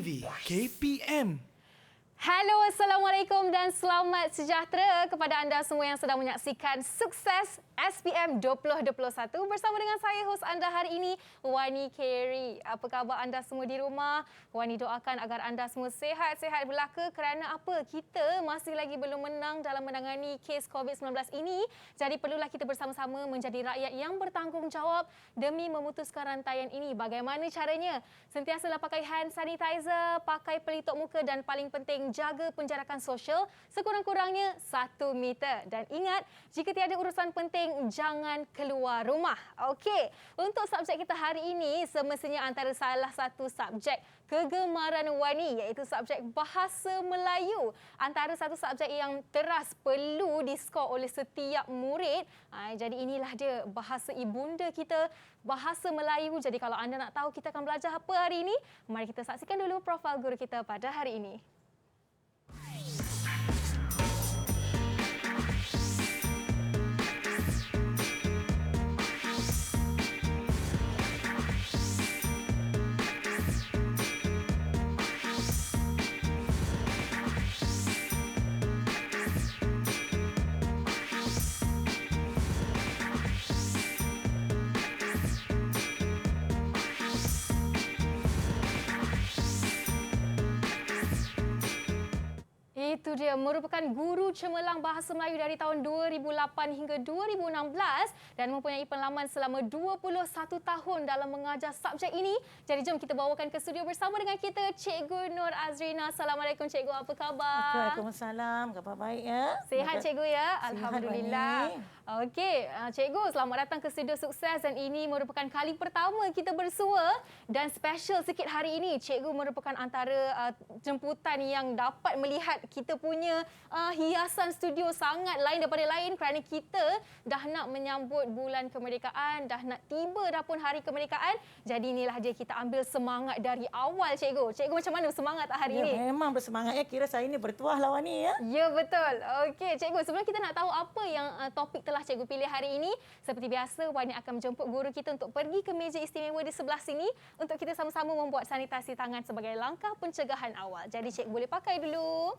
TV KPM. Halo, Assalamualaikum dan selamat sejahtera kepada anda semua yang sedang menyaksikan Sukses SPM 2021 bersama dengan saya, hos anda hari ini, Wani Carey. Apa khabar anda semua di rumah? Wani doakan agar anda semua sihat-sihat belaka kerana apa? Kita masih lagi belum menang dalam menangani kes COVID-19 ini. Jadi perlulah kita bersama-sama menjadi rakyat yang bertanggungjawab demi memutuskan rantaian ini. Bagaimana caranya? Sentiasalah pakai hand sanitizer, pakai pelitup muka dan paling penting jaga penjarakan sosial sekurang-kurangnya 1 meter. Dan ingat, jika tiada urusan penting, jangan keluar rumah. Okey, untuk subjek kita hari ini semestinya antara salah satu subjek kegemaran Wani iaitu subjek Bahasa Melayu. Antara satu subjek yang teras perlu diskor oleh setiap murid. Jadi inilah dia bahasa ibunda kita, Bahasa Melayu. Jadi kalau anda nak tahu kita akan belajar apa hari ini, mari kita saksikan dulu profil guru kita pada hari ini. Itu dia, merupakan guru cemerlang Bahasa Melayu dari tahun 2008 hingga 2016 dan mempunyai pengalaman selama 21 tahun dalam mengajar subjek ini. Jadi jom kita bawakan ke studio bersama dengan kita Cikgu Nur Azrina. Assalamualaikum Cikgu, apa khabar? Waalaikumsalam, khabar baik ya? Sihat Cikgu ya? Sihat, Alhamdulillah. Okey, Cikgu selamat datang ke studio Sukses dan ini merupakan kali pertama kita bersua dan special sikit hari ini. Cikgu merupakan antara jemputan yang dapat melihat kita punya hiasan studio sangat lain daripada lain kerana kita dah nak menyambut bulan kemerdekaan, dah nak tiba dah pun hari kemerdekaan. Jadi inilah dia kita ambil semangat dari awal Cikgu. Cikgu macam mana semangat hari ini? Memang bersemangat ya, kira saya ni bertuah lawan ni ya. Ya betul. Okey Cikgu, sebelum kita nak tahu apa yang topik telah Cikgu pilih hari ini, seperti biasa Wani akan menjemput guru kita untuk pergi ke meja istimewa di sebelah sini untuk kita sama-sama membuat sanitasi tangan sebagai langkah pencegahan awal. Jadi Cikgu boleh pakai dulu.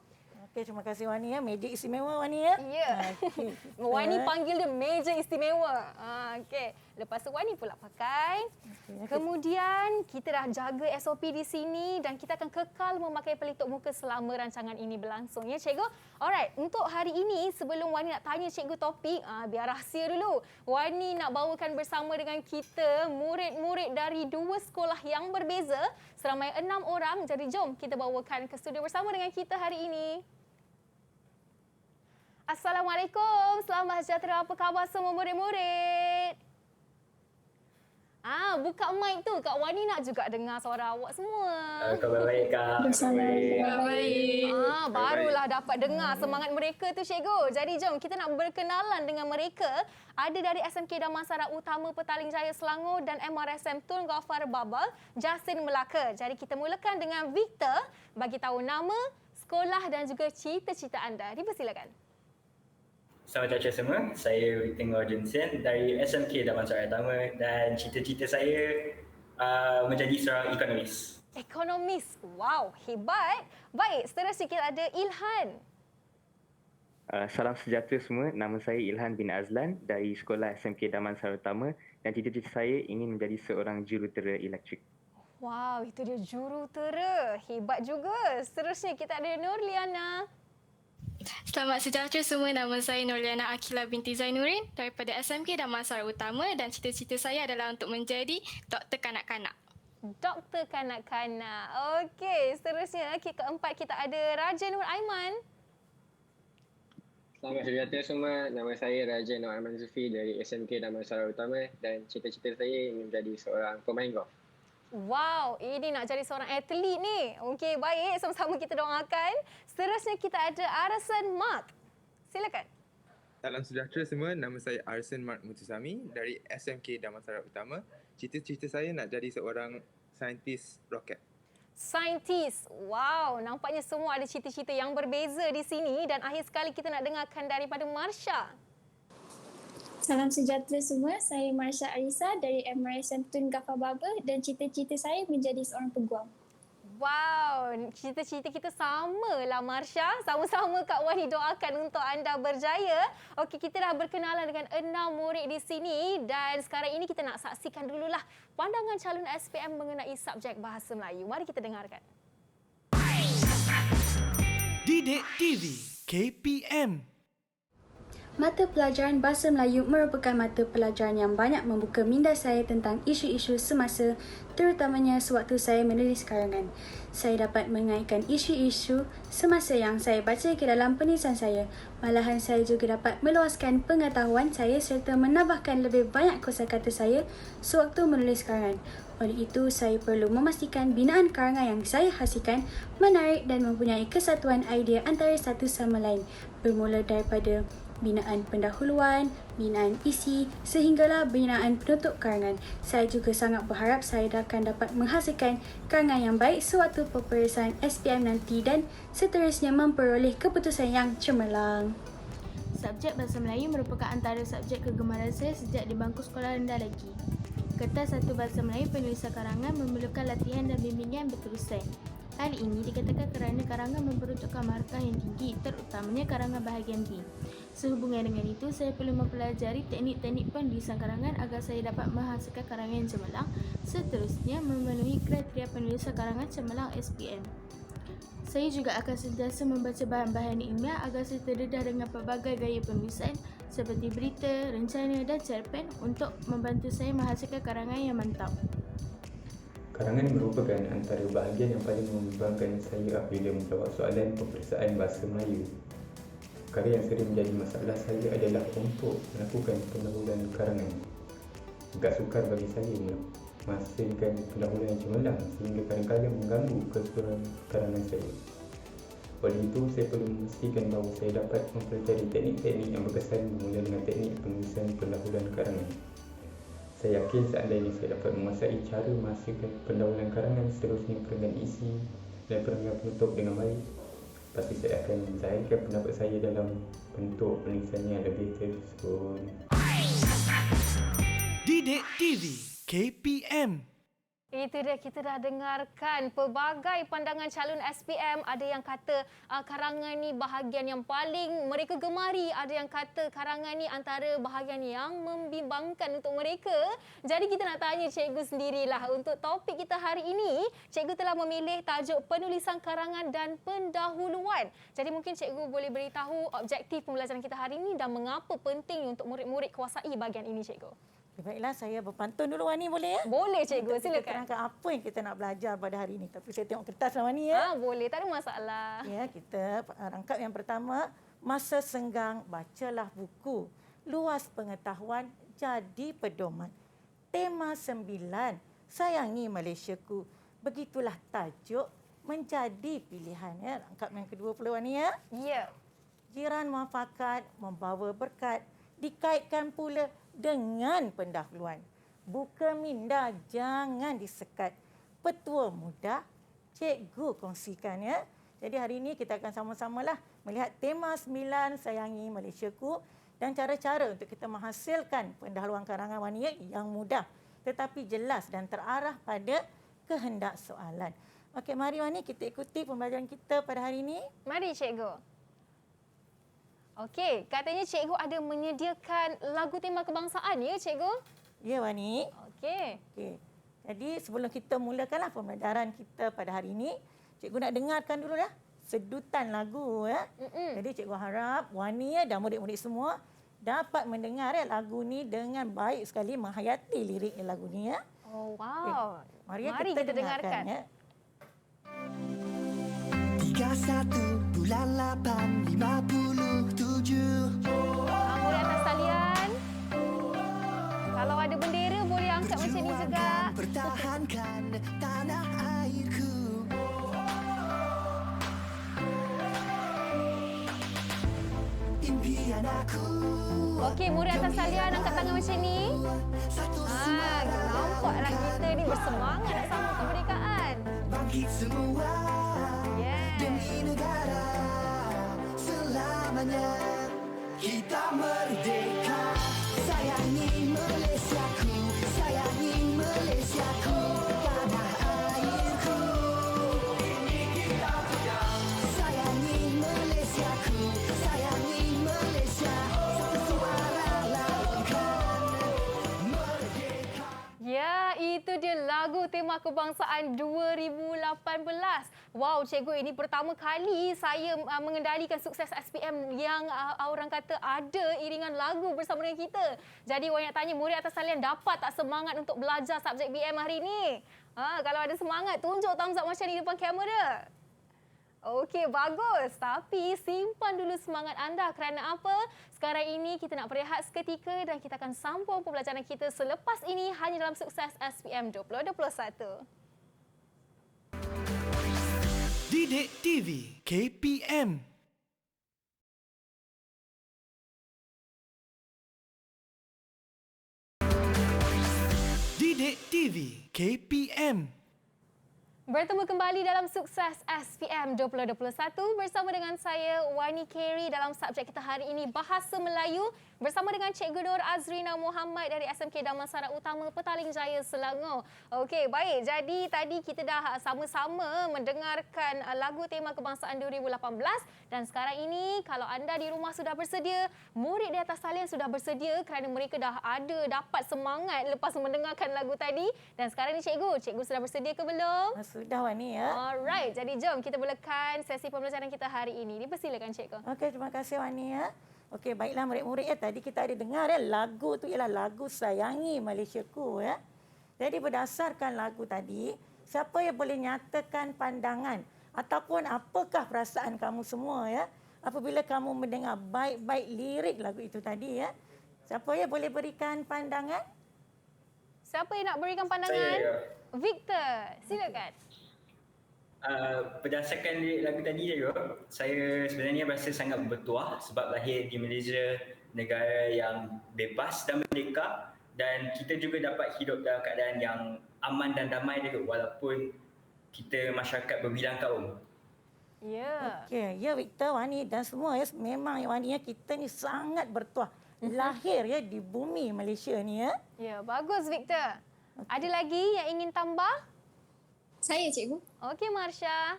Okey, terima kasih Wani ya. Meja istimewa Wani ya. Ya. Okay. Wani panggil dia meja istimewa. Okey. Lepas tu Wani pula pakai. Okay. Kemudian kita dah jaga SOP di sini dan kita akan kekal memakai pelitup muka selama rancangan ini berlangsung ya Cikgu. Alright, untuk hari ini sebelum Wani nak tanya Cikgu topik, biar rahsia dulu. Wani nak bawakan bersama dengan kita murid-murid dari 2 sekolah yang berbeza seramai 6 orang. Jadi jom kita bawakan ke studio bersama dengan kita hari ini. Assalamualaikum, selamat sejahtera. Apa khabar semua murid-murid? Buka mic tu. Kak Wani nak juga dengar suara awak semua. Khabar baik, Kak. Khabar baik. Barulah dapat dengar semangat mereka tu Cikgu. Jadi jom kita nak berkenalan dengan mereka. Ada dari SMK Damansara Utama Petaling Jaya Selangor dan MRSM Tun Ghaffar Babal, Jasin Melaka. Jadi kita mulakan dengan Victor. Bagi tahu nama, sekolah dan juga cita-cita anda. Dipersilakan. Selamat datang semua. Saya Victor Ngorjensen dari SMK Damansara Utama dan cita-cita saya menjadi seorang ekonomis. Ekonomis. Wow, hebat. Baik, seterusnya kita ada Ilhan. Salam sejahtera semua. Nama saya Ilhan bin Azlan dari Sekolah SMK Damansara Utama dan cita-cita saya ingin menjadi seorang jurutera elektrik. Wow, itu dia jurutera. Hebat juga. Seterusnya kita ada Nurliana. Selamat sejahtera semua, nama saya Nurliana Akila binti Zainurin daripada SMK Damansara Utama dan cita-cita saya adalah untuk menjadi doktor kanak-kanak. Doktor kanak-kanak. Okey, seterusnya keempat kita ada Raja Nur Aiman. Selamat sejahtera semua, nama saya Raja Nur Aiman Zulfi dari SMK Damansara Utama dan cita-cita saya ingin menjadi seorang pemain golf. Wow, ini nak jadi seorang atlet ni. Okey, baik. Sama-sama kita doakan. Seterusnya kita ada Arsan Mark. Silakan. Salam sejahtera semua. Nama saya Arsan Mark Mutusami dari SMK Damansara Utama. Cita-cita saya nak jadi seorang saintis roket. Saintis. Wow, nampaknya semua ada cita-cita yang berbeza di sini dan akhir sekali kita nak dengarkan daripada Marsha. Salam sejahtera semua, saya Marsha Arisa dari MRSM Tun Ghaffar Babal dan cita-cita saya menjadi seorang peguam. Wow, cita-cita kita sama lah Marsha. Sama-sama Kak Wani doakan untuk anda berjaya. Okey, kita dah berkenalan dengan 6 murid di sini dan sekarang ini kita nak saksikan dululah pandangan calon SPM mengenai subjek Bahasa Melayu. Mari kita dengarkan. Didik TV KPM. Mata pelajaran Bahasa Melayu merupakan mata pelajaran yang banyak membuka minda saya tentang isu-isu semasa, terutamanya sewaktu saya menulis karangan. Saya dapat mengaitkan isu-isu semasa yang saya baca ke dalam penulisan saya. Malahan saya juga dapat meluaskan pengetahuan saya serta menambahkan lebih banyak kosakata saya sewaktu menulis karangan. Oleh itu, saya perlu memastikan binaan karangan yang saya hasilkan menarik dan mempunyai kesatuan idea antara satu sama lain, bermula daripada binaan pendahuluan, binaan isi sehinggalah binaan penutup karangan. Saya juga sangat berharap saya akan dapat menghasilkan karangan yang baik sewaktu peperiksaan SPM nanti dan seterusnya memperoleh keputusan yang cemerlang. Subjek Bahasa Melayu merupakan antara subjek kegemaran saya sejak di bangku sekolah rendah lagi. Kertas satu Bahasa Melayu penulisan karangan memerlukan latihan dan bimbingan berterusan. Hal ini dikatakan kerana karangan memperuntukkan markah yang tinggi, terutamanya karangan bahagian B. Sehubungan dengan itu, saya perlu mempelajari teknik-teknik penulisan karangan agar saya dapat menghasilkan karangan yang cemerlang, seterusnya memenuhi kriteria penulisan karangan cemerlang SPM. Saya juga akan sentiasa membaca bahan-bahan ilmiah agar saya terdedah dengan pelbagai gaya penulisan seperti berita, rencana dan cerpen untuk membantu saya menghasilkan karangan yang mantap. Karangan merupakan antara bahagian yang paling membimbangkan saya apabila menjawab soalan peperiksaan Bahasa Melayu. Perkara yang sering menjadi masalah saya adalah untuk melakukan pendahuluan karangan. Agak sukar bagi saya menghasilkan pendahuluan yang cemerlang sehingga kadang-kadang mengganggu keseluruhan karangan saya. Oleh itu, saya perlu memastikan bahawa saya dapat mempelajari teknik-teknik yang berkesan bermula dengan teknik penulisan pendahuluan karangan. Saya yakin seandainya saya dapat menguasai cara menghasilkan pendahuluan karangan, seterusnya perenggan isi dan perenggan penutup dengan baik, pasti saya akan menzahirkan pendapat saya dalam bentuk penulisan yang lebih tersusun. Didik TV KPM. Itu dia, kita dah dengarkan pelbagai pandangan calon SPM. Ada yang kata karangan ni bahagian yang paling mereka gemari. Ada yang kata karangan ni antara bahagian yang membimbangkan untuk mereka. Jadi kita nak tanya cikgu sendirilah. Untuk topik kita hari ini, cikgu telah memilih tajuk penulisan karangan dan pendahuluan. Jadi mungkin cikgu boleh beritahu objektif pembelajaran kita hari ini dan mengapa penting untuk murid-murid kuasai bahagian ini, cikgu. Baiklah, saya berpantun dulu Wani, boleh ya? Boleh cikgu, silakan. Kita terangkan apa yang kita nak belajar pada hari ini. Tapi saya tengok kertas lah Wani ya. Boleh, tak ada masalah. Ya, kita rangkap yang pertama, masa senggang bacalah buku. Luas pengetahuan jadi pedoman. Tema 9, sayangi Malaysiaku. Begitulah tajuk menjadi pilihan ya. Rangkap yang kedua pula Wani ya. Ya. Jiran muafakat membawa berkat, dikaitkan pula dengan pendahuluan. Buka minda jangan disekat. Petua muda, cikgu kongsikan ya. Jadi hari ini kita akan sama-samalah melihat tema 9 sayangi Malaysiaku dan cara-cara untuk kita menghasilkan pendahuluan karangan Wani yang mudah tetapi jelas dan terarah pada kehendak soalan. Okey, mari Wani kita ikuti pembelajaran kita pada hari ini. Mari cikgu. Okey, katanya cikgu ada menyediakan lagu tema kebangsaan ya cikgu? Ya Wani. Okey. Jadi sebelum kita mulakanlah pembelajaran kita pada hari ini, cikgu nak dengarkan dulu dah sedutan lagu ya. Jadi cikgu harap Wani dan murid-murid semua dapat mendengar lagu ni dengan baik sekali, menghayati lirik lagu ni ya. Oh wow. Okay. Mari kita dengarkan ya. 31 bulan 8 57. Murid atas talian. Kalau ada bendera boleh angkat macam ni juga. Pertahankan tanah airku. Impian aku. Okey, murid atas talian angkat tangan macam ni. Nampaklah kita ni bersemangat nak sambut kemerdekaan. Bangkit semua. Demi negara selamanya kita merdeka. Sayangi Malaysiaku, sayangi Malaysiaku, tanah airku. tema kebangsaan 2018. Wow, cikgu, ini pertama kali saya mengendalikan sukses SPM yang orang kata ada iringan lagu bersama dengan kita. Jadi orang nak tanya murid atas talian dapat tak semangat untuk belajar subjek BM hari ini? Kalau ada semangat, tunjuk thumbs up macam ni depan kamera. Okey, bagus. Tapi simpan dulu semangat anda kerana apa? Sekarang ini kita nak berehat seketika dan kita akan sambung pembelajaran kita selepas ini hanya dalam Sukses SPM 2021. Didik TV KPM. Didik TV KPM. Bertemu kembali dalam Sukses SPM 2021 bersama dengan saya Wani Carey dalam subjek kita hari ini Bahasa Melayu bersama dengan Cikgu Nur Azrina Muhammad dari SMK Damansara Utama Petaling Jaya Selangor. Okey, baik. Jadi tadi kita dah sama-sama mendengarkan lagu tema kebangsaan 2018 dan sekarang ini kalau anda di rumah sudah bersedia, murid di atas talian sudah bersedia kerana mereka dah ada dapat semangat lepas mendengarkan lagu tadi. Dan sekarang ni cikgu sudah bersedia ke belum? Sudah Wani ya. Alright, jadi jom kita mulakan sesi pembelajaran kita hari ini. Dipersilakan cikgu. Okey, terima kasih Wani ya. Okey, baiklah murid-murid ya. Tadi kita ada dengar ya lagu tu ialah lagu Sayangi Malaysiaku ya. Jadi berdasarkan lagu tadi, siapa yang boleh nyatakan pandangan ataupun apakah perasaan kamu semua ya apabila kamu mendengar baik-baik lirik lagu itu tadi ya. Siapa yang boleh berikan pandangan? Siapa yang nak berikan pandangan? Saya. Victor, silakan. Berdasarkan lirik lagu tadi saya sebenarnya rasa sangat bertuah sebab lahir di Malaysia, negara yang bebas dan merdeka, dan kita juga dapat hidup dalam keadaan yang aman dan damai walaupun kita masyarakat berbilang kaum. Ya. Okey, ya Victor, Wani dan semua ya, memang ya Wani ya, kita ni sangat bertuah lahir ya di bumi Malaysia ni ya. Ya, bagus Victor. Ada lagi yang ingin tambah? Saya, cikgu. Okey, Marsha.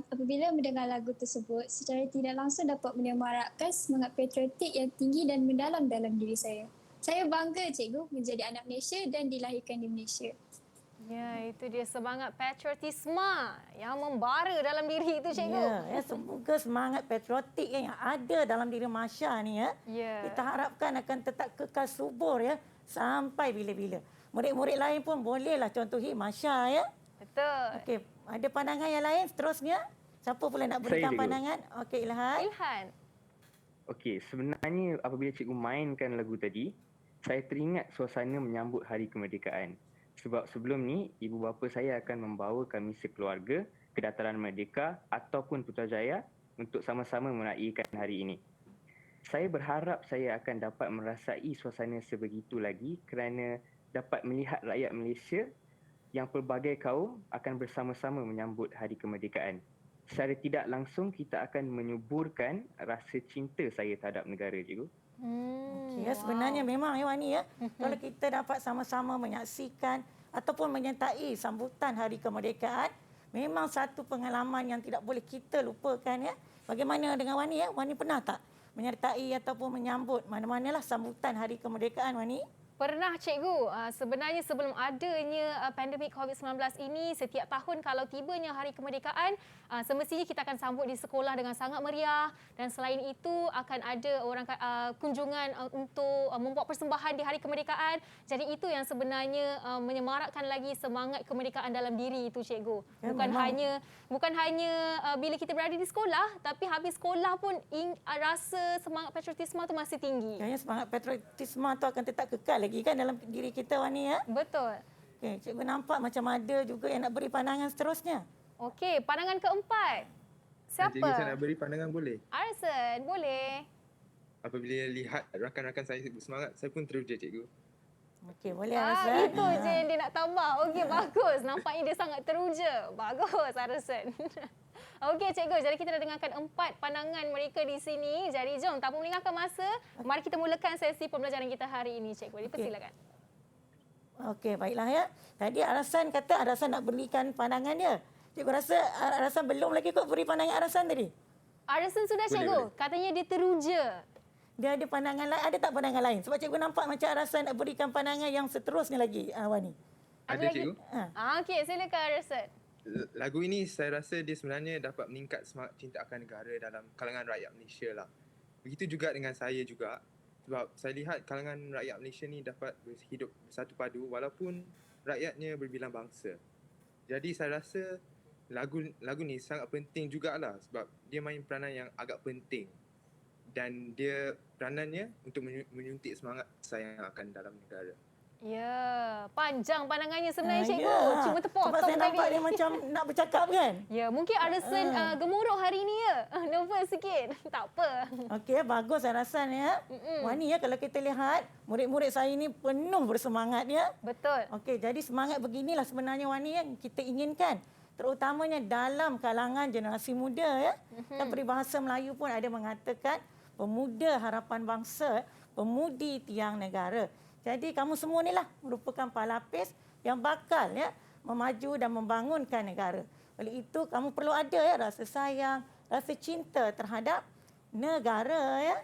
Apabila mendengar lagu tersebut, secara tidak langsung dapat menyemarakkan semangat patriotik yang tinggi dan mendalam dalam diri saya. Saya bangga, cikgu, menjadi anak Malaysia dan dilahirkan di Malaysia. Ya, itu dia semangat patriotisme yang membara dalam diri itu, cikgu. Ya, semoga semangat patriotik yang ada dalam diri Masya ni ya. Ya. Kita harapkan akan tetap kekal subur ya sampai bila-bila. Murid-murid lain pun bolehlah contohi Masya ya. Betul. Okey, ada pandangan yang lain seterusnya? Siapa pula nak berikan pandangan? Okey, Ilhan. Ilhan. Okey, sebenarnya apabila cikgu mainkan lagu tadi, saya teringat suasana menyambut Hari Kemerdekaan. Sebab sebelum ni, ibu bapa saya akan membawa kami sekeluarga ke Dataran Merdeka ataupun Putrajaya untuk sama-sama meraihkan hari ini. Saya berharap saya akan dapat merasai suasana sebegitu lagi kerana dapat melihat rakyat Malaysia yang pelbagai kaum akan bersama-sama menyambut Hari Kemerdekaan. Secara tidak langsung kita akan menyuburkan rasa cinta saya terhadap negara, cikgu. Okay, ya, sebenarnya memang ya Wani ya, kalau kita dapat sama-sama menyaksikan ataupun menyertai sambutan Hari Kemerdekaan, memang satu pengalaman yang tidak boleh kita lupakan ya. Bagaimana dengan Wani ya? Wani pernah tak menyertai ataupun menyambut mana-manalah sambutan Hari Kemerdekaan Wani? Pernah cikgu. Sebenarnya sebelum adanya pandemik COVID-19 ini, setiap tahun kalau tibanya Hari Kemerdekaan, semestinya kita akan sambut di sekolah dengan sangat meriah, dan selain itu akan ada kunjungan untuk membuat persembahan di Hari Kemerdekaan. Jadi itu yang sebenarnya menyemarakkan lagi semangat kemerdekaan dalam diri itu, cikgu. Bukan hanya bila kita berada di sekolah, tapi habis sekolah pun rasa semangat patriotisme itu masih tinggi. Kayaknya semangat patriotisme itu akan tetap kekal lagi kan dalam diri kita Wani ya. Betul. Okey, cikgu nampak macam ada juga yang nak beri pandangan seterusnya. Okey, pandangan keempat. Siapa? Cikgu, saya nak beri pandangan boleh? Arson, boleh. Apabila lihat rakan-rakan saya bersemangat, saya pun teruja, cikgu. Okey, boleh Arson. Itu je yang dia nak tambah. Okey, bagus. Nampaknya dia sangat teruja. Bagus, Arson. Okey, cikgu. Jadi kita dah dengarkan 4 pandangan mereka di sini. Jadi jom, tanpa melengahkan masa, mari kita mulakan sesi pembelajaran kita hari ini, cikgu. Dipersilakan. Okey, baiklah ya. Tadi Arasan kata Arasan nak berikan pandangan dia. Cikgu rasa Arasan belum lagi kot beri pandangan Arasan tadi. Arasan sudah, cikgu. Katanya dia teruja. Dia ada pandangan lain, ada tak pandangan lain? Sebab cikgu nampak macam Arasan nak berikan pandangan yang seterusnya lagi, Wani. Ada cikgu. Okey, silakan Arsen. Lagu ini saya rasa dia sebenarnya dapat meningkat semangat cinta akan negara dalam kalangan rakyat Malaysia lah. Begitu juga dengan saya juga. Sebab saya lihat kalangan rakyat Malaysia ni dapat hidup bersatu padu walaupun rakyatnya berbilang bangsa. Jadi saya rasa lagu ni sangat penting jugalah sebab dia main peranan yang agak penting. Dan dia peranannya untuk menyuntik semangat sayang akan dalam negara. Ya, panjang pandangannya sebenarnya cikgu. Ya. Cuma terpotong Sebab saya tadi. nampak dia macam nak bercakap kan. Ya, mungkin Arsen gemuruh hari ni ya. Nervous sikit. Tak apa. Okey, bagus saya rasa ya. Wani ya, kalau kita lihat murid-murid saya ni penuh bersemangat ya. Betul. Okey, jadi semangat beginilah sebenarnya Wani yang kita inginkan. Terutamanya dalam kalangan generasi muda ya. Dan peribahasa Melayu pun ada mengatakan pemuda harapan bangsa, pemudi tiang negara. Jadi kamu semua inilah merupakan pelapis yang bakal ya memaju dan membangunkan negara. Oleh itu kamu perlu ada ya rasa sayang, rasa cinta terhadap negara ya.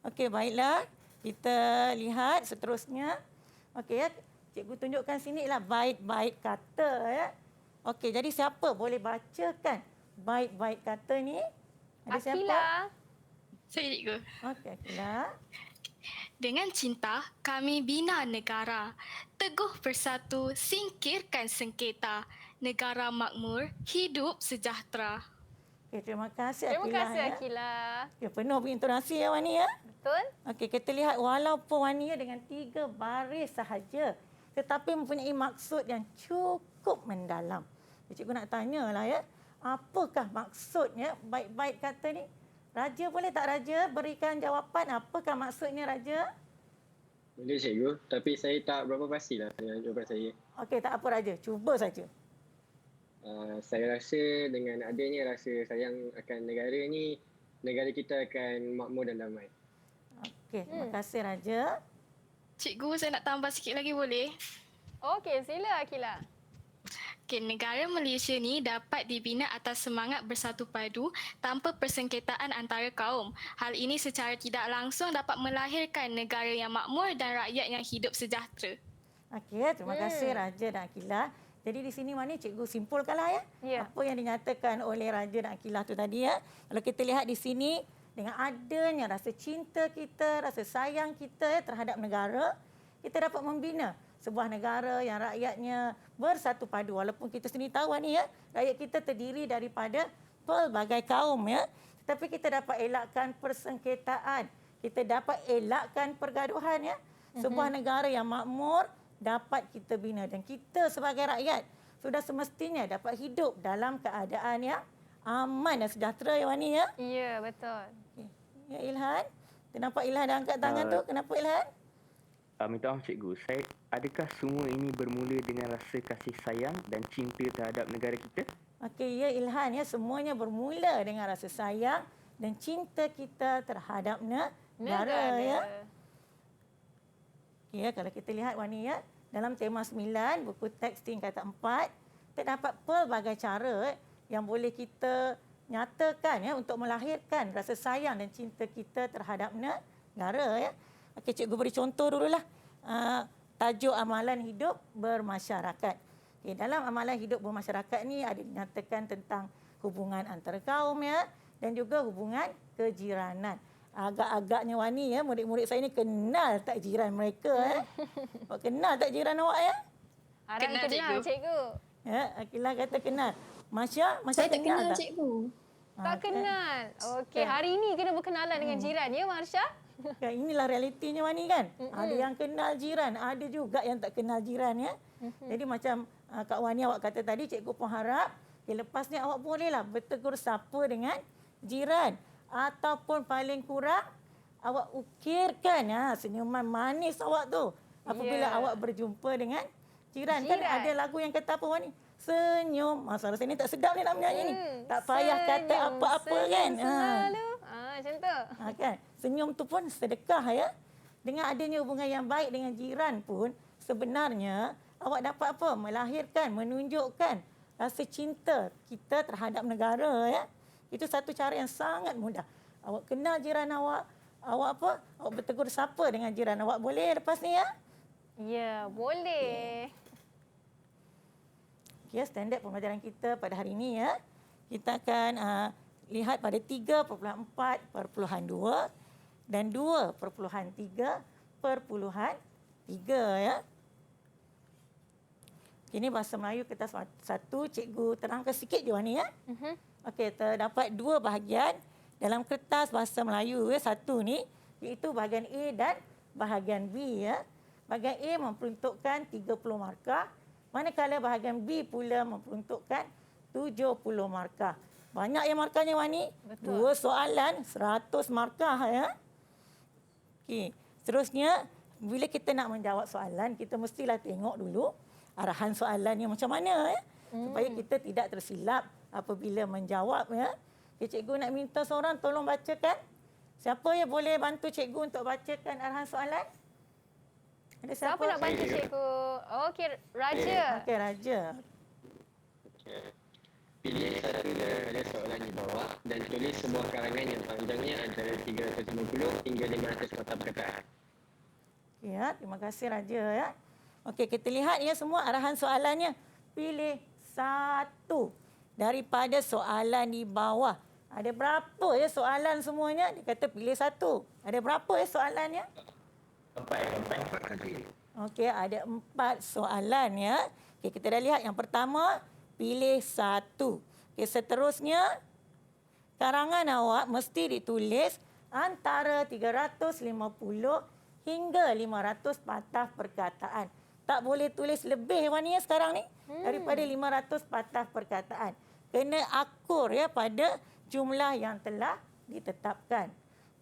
Okey, baiklah. Kita lihat seterusnya. Okey ya, cikgu tunjukkan sinilah bait-bait kata ya. Okey, jadi siapa boleh bacakan bait-bait kata ni? Ada siapa? Akila. Saya cikgu. Okey, Akila. Dengan cinta, kami bina negara. Teguh bersatu, singkirkan sengketa. Negara makmur, hidup sejahtera. Okay, terima kasih Akila. Terima kasih ya. Akila. Ya, penuh berintonasi ya Wani ya. Betul. Okey, kita lihat walaupun Wani ya dengan 3 baris sahaja tetapi mempunyai maksud yang cukup mendalam. Cikgu nak tanyalah ya, apakah maksudnya bait-bait kata ni? Raja boleh tak Raja berikan jawapan apakah maksudnya Raja? Boleh cikgu, tapi saya tak berapa pastilah dengan jawapan saya. Okey, tak apa Raja, cuba saja. Saya rasa dengan adanya rasa sayang akan negara ni, negara kita akan makmur dan damai. Okey, terima kasih Raja. Cikgu, saya nak tambah sikit lagi boleh? Okey, sila Akila. Okay, negara Malaysia ni dapat dibina atas semangat bersatu padu tanpa persengketaan antara kaum. Hal ini secara tidak langsung dapat melahirkan negara yang makmur dan rakyat yang hidup sejahtera. Okey, terima kasih Raja dan Akila. Jadi di sini Wani cikgu simpulkanlah ya. Ya. Apa yang dinyatakan oleh Raja dan Akila tu tadi ya. Kalau kita lihat di sini dengan adanya rasa cinta kita, rasa sayang kita ya, terhadap negara, kita dapat membina sebuah negara yang rakyatnya bersatu padu. Walaupun kita sendiri tahu ni ya, rakyat kita terdiri daripada pelbagai kaum ya. Tetapi kita dapat elakkan persengketaan. Kita dapat elakkan pergaduhan ya. Sebuah negara yang makmur dapat kita bina dan kita sebagai rakyat sudah semestinya dapat hidup dalam keadaan yang aman dan sejahtera ya Wani ya. Ya, betul. Okay. Ya Ilhan, kita nampak Ilhan dah angkat tangan tu. Kenapa Ilhan? Minta maaf cikgu, adakah semua ini bermula dengan rasa kasih sayang dan cinta terhadap negara kita? Okey, ya Ilhan ya, semuanya bermula dengan rasa sayang dan cinta kita terhadap negara ya. Okey ya, kalau kita lihat Wani ya, dalam tema 9 buku teks tingkatan 4 terdapat pelbagai cara yang boleh kita nyatakan ya untuk melahirkan rasa sayang dan cinta kita terhadap negara ya. Okey, cikgu beri contoh dululah. Tajuk amalan hidup bermasyarakat. Okay, dalam amalan hidup bermasyarakat ni ada dinyatakan tentang hubungan antara kaum ya dan juga hubungan kejiranan. Agak-agaknya Wani ya, murid-murid saya ni kenal tak jiran mereka ya. Awak kenal tak jiran awak ya? Harap kenal cikgu. Ya, Akila kata kenal. Masya Saya tak kenal tak? cikgu. Tak kenal. Okey, hari ini kena berkenalan dengan jiran ya Marsha? Ya, inilah realitinya Wani kan. Ada yang kenal jiran, ada juga yang tak kenal jiran ya. Jadi macam Kak Wani awak kata tadi, cikgu pun harap lepas ni awak bolehlah bertegur sapa dengan jiran ataupun paling kurang awak ukirkan ya senyuman manis awak tu apabila awak berjumpa dengan jiran. Kan ada lagu yang kata apa Wani? Senyum. Masalah saya ni tak sedap ni nak menyanyi ni. Tak payah kata apa-apa kan. Selalu. Macam tu. Kan? Senyum tu pun sedekah ya. Dengan adanya hubungan yang baik dengan jiran pun sebenarnya awak dapat apa? Melahirkan, menunjukkan rasa cinta kita terhadap negara ya. Itu satu cara yang sangat mudah. Awak kenal jiran awak, awak apa? Awak bertegur sapa dengan jiran awak. Boleh lepas ni ya? Ya, boleh. Okey, standard pembelajaran kita pada hari ini ya. Kita akan lihat pada 3.4.2 dan 2.3.3 ya. Ini bahasa Melayu kita satu, cikgu terangkan sikit je Wani ya. Okey, terdapat 2 bahagian dalam kertas bahasa Melayu ya, satu ni iaitu bahagian A dan bahagian B ya. Bahagian A memperuntukkan 30 markah, manakala bahagian B pula memperuntukkan 70 markah. Banyak ya markahnya Wani. Betul. 2 soalan 100 markah ya. Okey, seterusnya bila kita nak menjawab soalan, kita mestilah tengok dulu arahan soalannya macam mana ya. Supaya kita tidak tersilap apabila menjawab ya. Okay, cikgu nak minta seorang tolong bacakan. Siapa yang boleh bantu cikgu untuk bacakan arahan soalan? Ada Siapa nak bantu cikgu? Okey, Raja. Okey, Raja. Pilih satu daripada soalan di bawah dan tulis sebuah karangan yang panjangnya antara 350 hingga 500 kata perkataan. Ya, terima kasih Raja ya. Okey, kita lihat ya semua arahan soalannya. Pilih satu daripada soalan di bawah. Ada berapa ya soalan semuanya? Dia kata pilih satu. Ada berapa ya soalannya? 4. Okey, ada 4 soalan ya. Okey, kita dah lihat yang pertama, pilih satu. Okey, seterusnya karangan awak mesti ditulis antara 350 hingga 500 patah perkataan. Tak boleh tulis lebih Wani ya sekarang ni daripada 500 patah perkataan. Kena akur ya pada jumlah yang telah ditetapkan.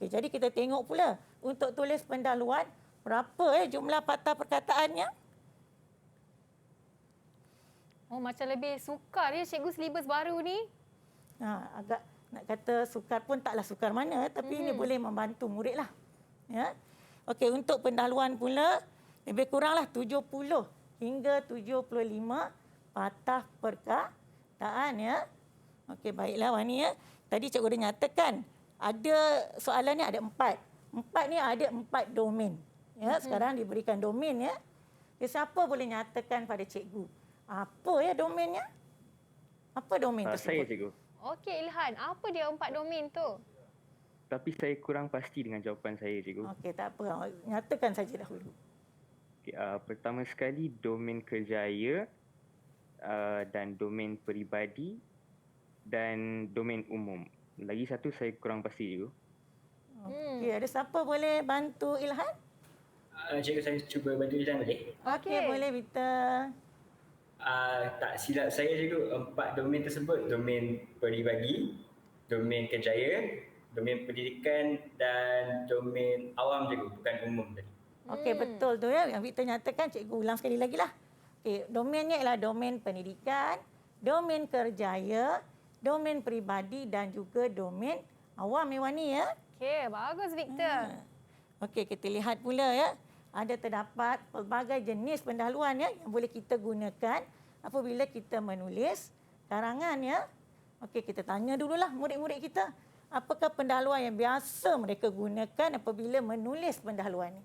Okay, jadi kita tengok pula untuk tulis pendahuluan berapa jumlah patah perkataannya. Oh, macam lebih sukar ya cikgu silibus baru ni. Agak nak kata sukar pun taklah sukar mana, tapi ini boleh membantu murid lah. Ya. Okey, untuk pendahuluan pula lebih kuranglah 70 hingga 75 patah perkataan ya. Okey, baiklah Wani ya. Tadi cikgu dah nyatakan ada soalan ni ada 4. 4 ni ada 4 domain. Ya, sekarang diberikan domain ya. Siapa boleh nyatakan pada cikgu apa ya domainnya? Apa domain tersebut? Saya cikgu. Okey Ilhan, apa dia 4 domain tu? Tapi saya kurang pasti dengan jawapan saya cikgu. Okey, tak apa. Nyatakan saja dahulu. Okay, pertama sekali domain kerjaya dan domain peribadi dan domain umum. Lagi satu saya kurang pasti cikgu. Okey, ada siapa boleh bantu Ilhan? Cikgu, saya cuba bantu Ilhan boleh? Okey, boleh Vita. Tak silap saya cikgu, 4 domain tersebut, domain peribadi, domain kerjaya, domain pendidikan dan domain awam cikgu, bukan umum tadi. Okey, betul tu ya. Yang Victor nyatakan, cikgu ulang sekali lagi lah. Okey, domainnya ialah domain pendidikan, domain kerjaya, domain peribadi dan juga domain awam Wani ya. Okey, bagus Victor. Okey, kita lihat pula ya. Ada terdapat pelbagai jenis pendahuluan ya yang boleh kita gunakan apabila kita menulis karangan ya. Okey, kita tanya dululah murid-murid kita. Apakah pendahuluan yang biasa mereka gunakan apabila menulis pendahuluan ni?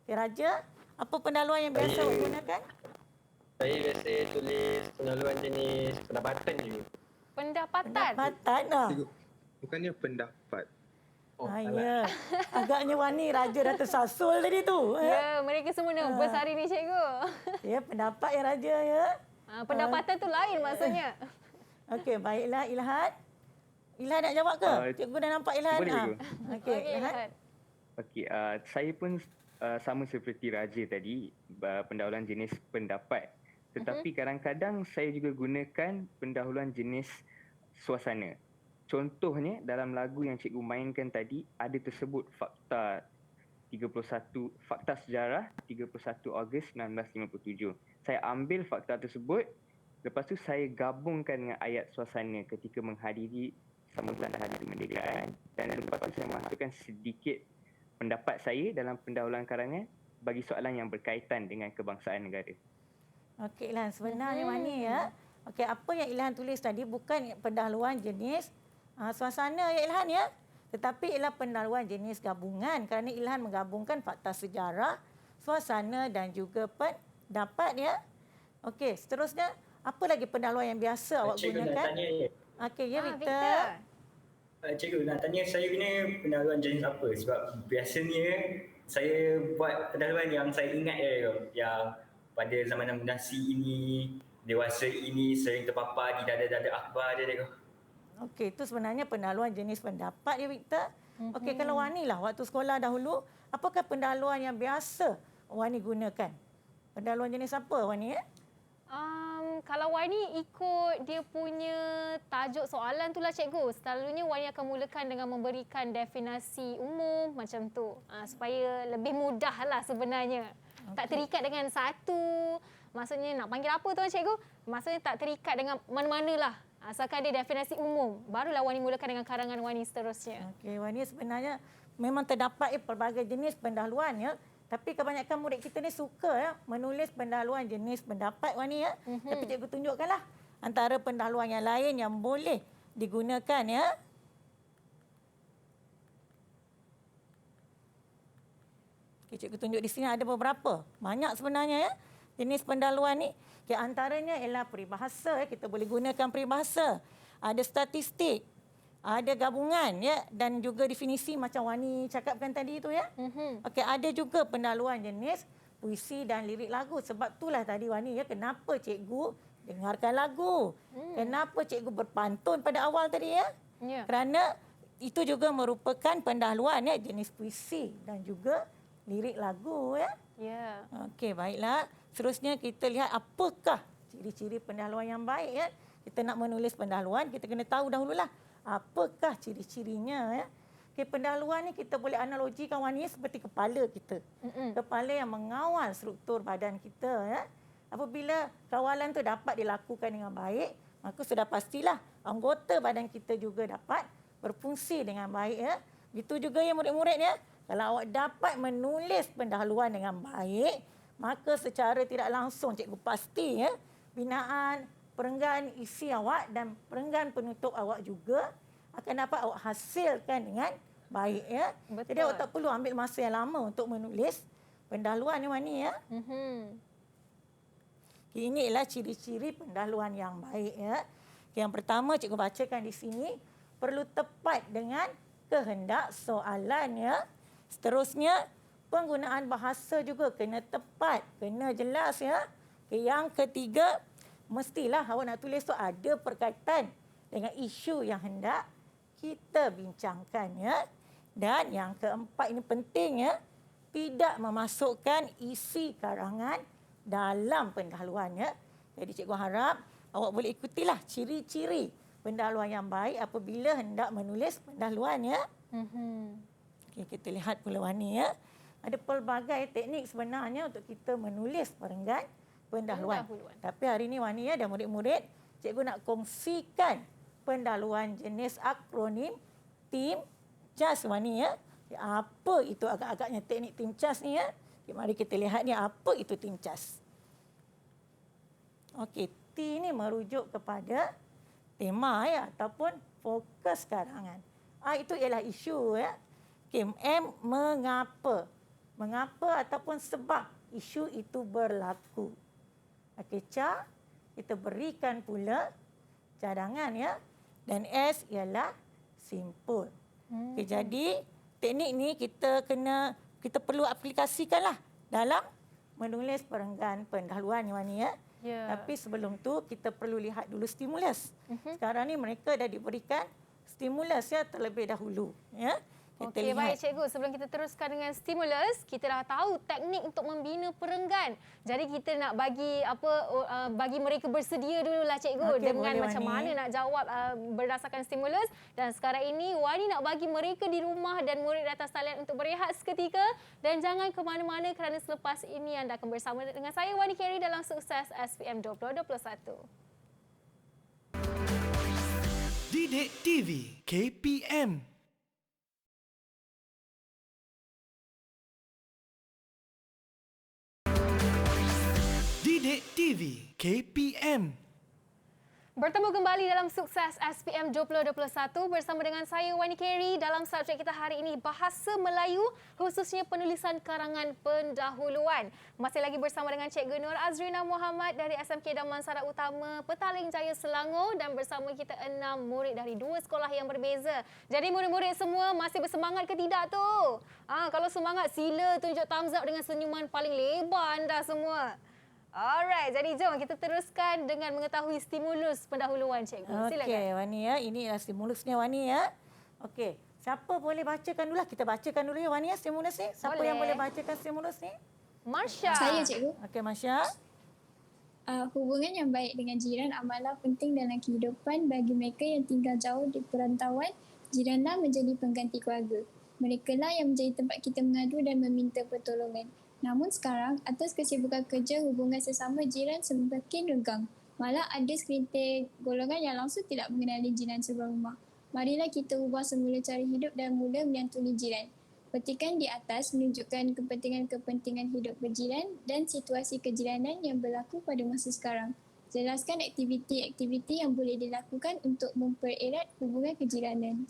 Okay, Raja, apa pendahuluan yang biasa awak gunakan? Saya biasa tulis pendahuluan jenis pendapatan je. Pendapatan? Pendapatan lah. Bukannya pendapat. Ya. Agaknya Wani Raja dah tersasul tadi tu. Ya, mereka semua nervous hari ni cikgu. Ya, pendapat ya Raja ya. Pendapatan tu lain maksudnya. Okey, baiklah Ilhan. Ilhan nak jawab ke? Cikgu dah nampak Ilhan. Boleh cikgu. Okey, Ilhan. Okey, saya pun sama seperti Raja tadi, pendahuluan jenis pendapat. Tetapi kadang-kadang saya juga gunakan pendahuluan jenis suasana. Contohnya dalam lagu yang cikgu mainkan tadi ada tersebut fakta sejarah 31 Ogos 1957. Saya ambil fakta tersebut, lepas tu saya gabungkan dengan ayat suasana ketika menghadiri sambutan Hari Kemerdekaan dan lepas tu saya masukkan sedikit pendapat saya dalam pendahuluan karangan bagi soalan yang berkaitan dengan kebangsaan negara. Okey Ilhan, sebenarnya Wani ya. Okey, apa yang Ilhan tulis tadi bukan pendahuluan jenis suasana ya Ilhan ya. Tetapi ialah pendahuluan jenis gabungan kerana Ilhan menggabungkan fakta sejarah, suasana dan juga pendapat ya. Okey, seterusnya Apa lagi pendahuluan yang biasa awak Cikgu nak gunakan? tanya, Okey, ya Victor. Victor. cikgu nak tanya saya guna pendahuluan jenis apa? Sebab biasanya saya buat pendahuluan yang saya ingat yang pada zaman amunasi ini, dewasa ini sering terpapar di dada-dada akhbar dia cikgu. Okey, itu sebenarnya pendahuluan jenis pendapat ya Victor. Okey, kalau Wani lah waktu sekolah dahulu, apakah pendahuluan yang biasa Wani gunakan? Pendahuluan jenis apa Wani ya? Kalau Wani ikut dia punya tajuk soalan tu lah cikgu. Selalunya Wani akan mulakan dengan memberikan definisi umum macam tu. Supaya lebih mudah lah sebenarnya. Tak terikat dengan satu. Maksudnya nak panggil apa tu cikgu? Maksudnya tak terikat dengan mana-mana lah. Asalkan dia definisi umum. Barulah Wani mulakan dengan karangan Wani seterusnya. Okey, Wani sebenarnya memang terdapat pelbagai jenis pendahuluan ya. Tapi kebanyakan murid kita ni suka ya menulis pendahuluan jenis pendapat Wani ya. Tapi cikgu tunjukkanlah antara pendahuluan yang lain yang boleh digunakan ya. Okay, cikgu tunjuk di sini ada beberapa. Banyak sebenarnya ya jenis pendahuluan ni. Okay, antaranya ialah peribahasa ya. Kita boleh gunakan peribahasa. Ada statistik. Ada gabungan ya dan juga definisi macam Wani cakapkan tadi itu ya. Okey, ada juga pendahuluan jenis puisi dan lirik lagu. Sebab itulah tadi Wani ya, kenapa cikgu dengarkan lagu? Kenapa cikgu berpantun pada awal tadi ya? Kerana itu juga merupakan pendahuluan ya jenis puisi dan juga lirik lagu ya. Okey, baiklah. Seterusnya kita lihat apakah ciri-ciri pendahuluan yang baik ya. Kita nak menulis pendahuluan, kita kena tahu dahululah apakah ciri-cirinya ya. Okay, pendahuluan ni kita boleh analogikan Wani seperti kepala kita. Kepala yang mengawal struktur badan kita ya. Apabila kawalan tu dapat dilakukan dengan baik, maka sudah pastilah anggota badan kita juga dapat berfungsi dengan baik ya. Begitu juga ya murid-murid ya. Kalau awak dapat menulis pendahuluan dengan baik, maka secara tidak langsung cikgu pasti ya binaan perenggan isi awak dan perenggan penutup awak juga akan dapat awak hasilkan dengan baik ya. Betul. Jadi awak tak perlu ambil masa yang lama untuk menulis pendahuluan ni Wani ya. Ini ialah ciri-ciri pendahuluan yang baik ya. Yang pertama cikgu bacakan di sini, perlu tepat dengan kehendak soalan ya. Seterusnya penggunaan bahasa juga kena tepat, kena jelas ya. Yang ketiga, mestilah awak nak tulis tu ada berkaitan dengan isu yang hendak kita bincangkan ya. Dan yang keempat ini penting ya, tidak memasukkan isi karangan dalam pendahuluan ya. Jadi cikgu harap awak boleh ikutilah ciri-ciri pendahuluan yang baik apabila hendak menulis pendahuluan ya. Okey, kita lihat pula Wani ya. Ada pelbagai teknik sebenarnya untuk kita menulis perenggan pendahuluan. Tapi hari ini Wani ya dan murid-murid, cikgu nak kongsikan pendahuluan jenis akronim tim CHAS Wani ya. Apa itu agak-agaknya teknik tim CHAS ni ya? Okay, mari kita lihat ni apa itu tim CHAS. Okey, T ni merujuk kepada tema ya ataupun fokus karangan. Itu ialah isu ya. Okay, M mengapa? Mengapa ataupun sebab isu itu berlaku. Okey, C kita berikan pula cadangan ya. Dan S ialah simpul. Okay, jadi teknik ni kita perlu aplikasikanlah dalam menulis perenggan pendahuluan ni Wani ya. Tapi sebelum tu kita perlu lihat dulu stimulus. Sekarang ni mereka dah diberikan stimulus ya terlebih dahulu ya. Okey, baik cikgu. Sebelum kita teruskan dengan stimulus, kita dah tahu teknik untuk membina perenggan. Jadi kita nak bagi mereka bersedia dululah cikgu dengan macam mana nak jawab berdasarkan stimulus. Dan sekarang ini Wani nak bagi mereka di rumah dan murid atas talian untuk berehat seketika dan jangan ke mana-mana kerana selepas ini anda akan bersama dengan saya Wani Carey dalam Sukses SPM 2021. Didik TV KPM. Didik TV KPM. Bertemu kembali dalam Sukses SPM 2021 bersama dengan saya Wani Carey dalam subjek kita hari ini Bahasa Melayu khususnya penulisan karangan pendahuluan. Masih lagi bersama dengan Cikgu Nur Azrina Muhammad dari SMK Damansara Utama Petaling Jaya Selangor dan bersama kita 6 murid dari 2 sekolah yang berbeza. Jadi murid-murid semua masih bersemangat ke tidak tu? Kalau semangat sila tunjuk thumbs up dengan senyuman paling lebar anda semua. Alright, jadi jom kita teruskan dengan mengetahui stimulus pendahuluan, Cikgu. Silakan. Okey, Wani ya. Ini stimulusnya Wani ya. Okey, siapa boleh bacakan dulu lah? Kita bacakan dulu ya Wani ya stimulus ni. Siapa yang boleh bacakan stimulus ni? Marsha. Saya, Cikgu. Okey, Marsha. Hubungan yang baik dengan jiran amatlah penting dalam kehidupan bagi mereka yang tinggal jauh di perantauan. Jiranlah menjadi pengganti keluarga. Merekalah yang menjadi tempat kita mengadu dan meminta pertolongan. Namun sekarang, atas kesibukan kerja, hubungan sesama jiran semakin renggang. Malah ada sekelintir golongan yang langsung tidak mengenali jiran sebelah rumah. Marilah kita ubah semula cara hidup dan mula menyantuni jiran. Petikan di atas menunjukkan kepentingan-kepentingan hidup berjiran dan situasi kejiranan yang berlaku pada masa sekarang. Jelaskan aktiviti-aktiviti yang boleh dilakukan untuk mempererat hubungan kejiranan.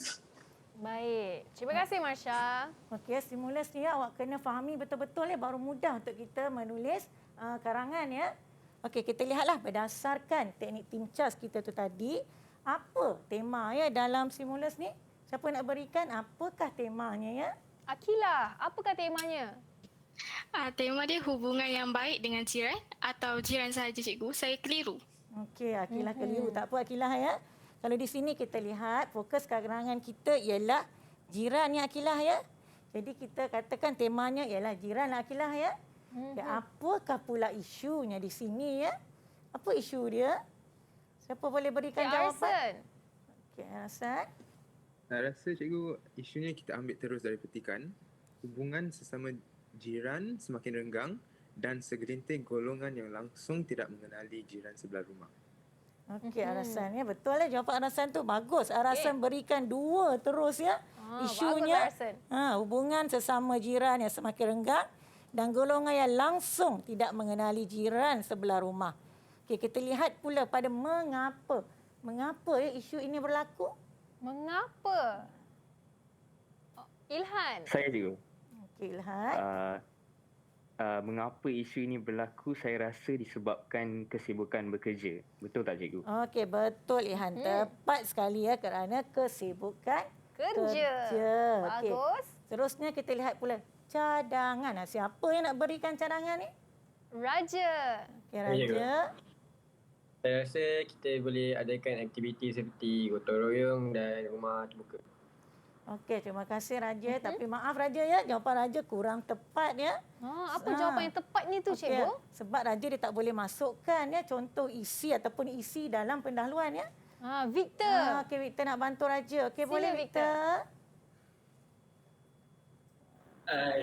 Baik. Terima kasih, Marsha. Okey, stimulus ni ya, awak kena fahami betul-betul ya, baru mudah untuk kita menulis karangan ya. Okey, kita lihatlah berdasarkan teknik timcas kita tu tadi, apa tema ya dalam stimulus ni? Siapa nak berikan apakah temanya ya? Akilah, apakah temanya? Tema dia hubungan yang baik dengan jiran atau jiran sahaja, Cikgu. Saya keliru. Okey, Akilah keliru. Tak apa Akilah ya. Kalau di sini kita lihat fokus karangan kita ialah jiran ya Akilah ya. Jadi kita katakan temanya ialah jiran lah Akilah ya. Dan apakah pula isunya di sini ya? Apa isu dia? Siapa boleh berikan jawapan? Okey, Arsan. Saya rasa Cikgu, isunya kita ambil terus dari petikan. Hubungan sesama jiran semakin renggang dan segelintir golongan yang langsung tidak mengenali jiran sebelah rumah. Okey, Arasan ya. Betul lah jawapan Arasan tu. Bagus. Arasan berikan 2 terus ya. Isunya hubungan sesama jiran yang semakin renggang dan golongan yang langsung tidak mengenali jiran sebelah rumah. Okey, kita lihat pula pada mengapa. Mengapa ya isu ini berlaku? Mengapa? Ilhan. Saya juga. Okey, Ilhan. Mengapa isu ini berlaku, saya rasa disebabkan kesibukan bekerja. Betul tak, Cikgu? Okey, betul Ilhan. Tepat sekali ya kerana kesibukan kerja. Bagus. Okey. Terusnya kita lihat pula cadangan. Siapa yang nak berikan cadangan ni? Raja. Okey, Raja. Saya rasa kita boleh adakan aktiviti seperti gotong royong dan rumah terbuka. Okey, terima kasih Raja. Tapi maaf Raja ya, jawapan Raja kurang tepat ya. Apa jawapan yang tepat ni tu, Cikgu? Sebab Raja dia tak boleh masukkan ya contoh isi ataupun isi dalam pendahuluan ya. Victor. Okey, Victor nak bantu Raja. Okey, boleh Victor.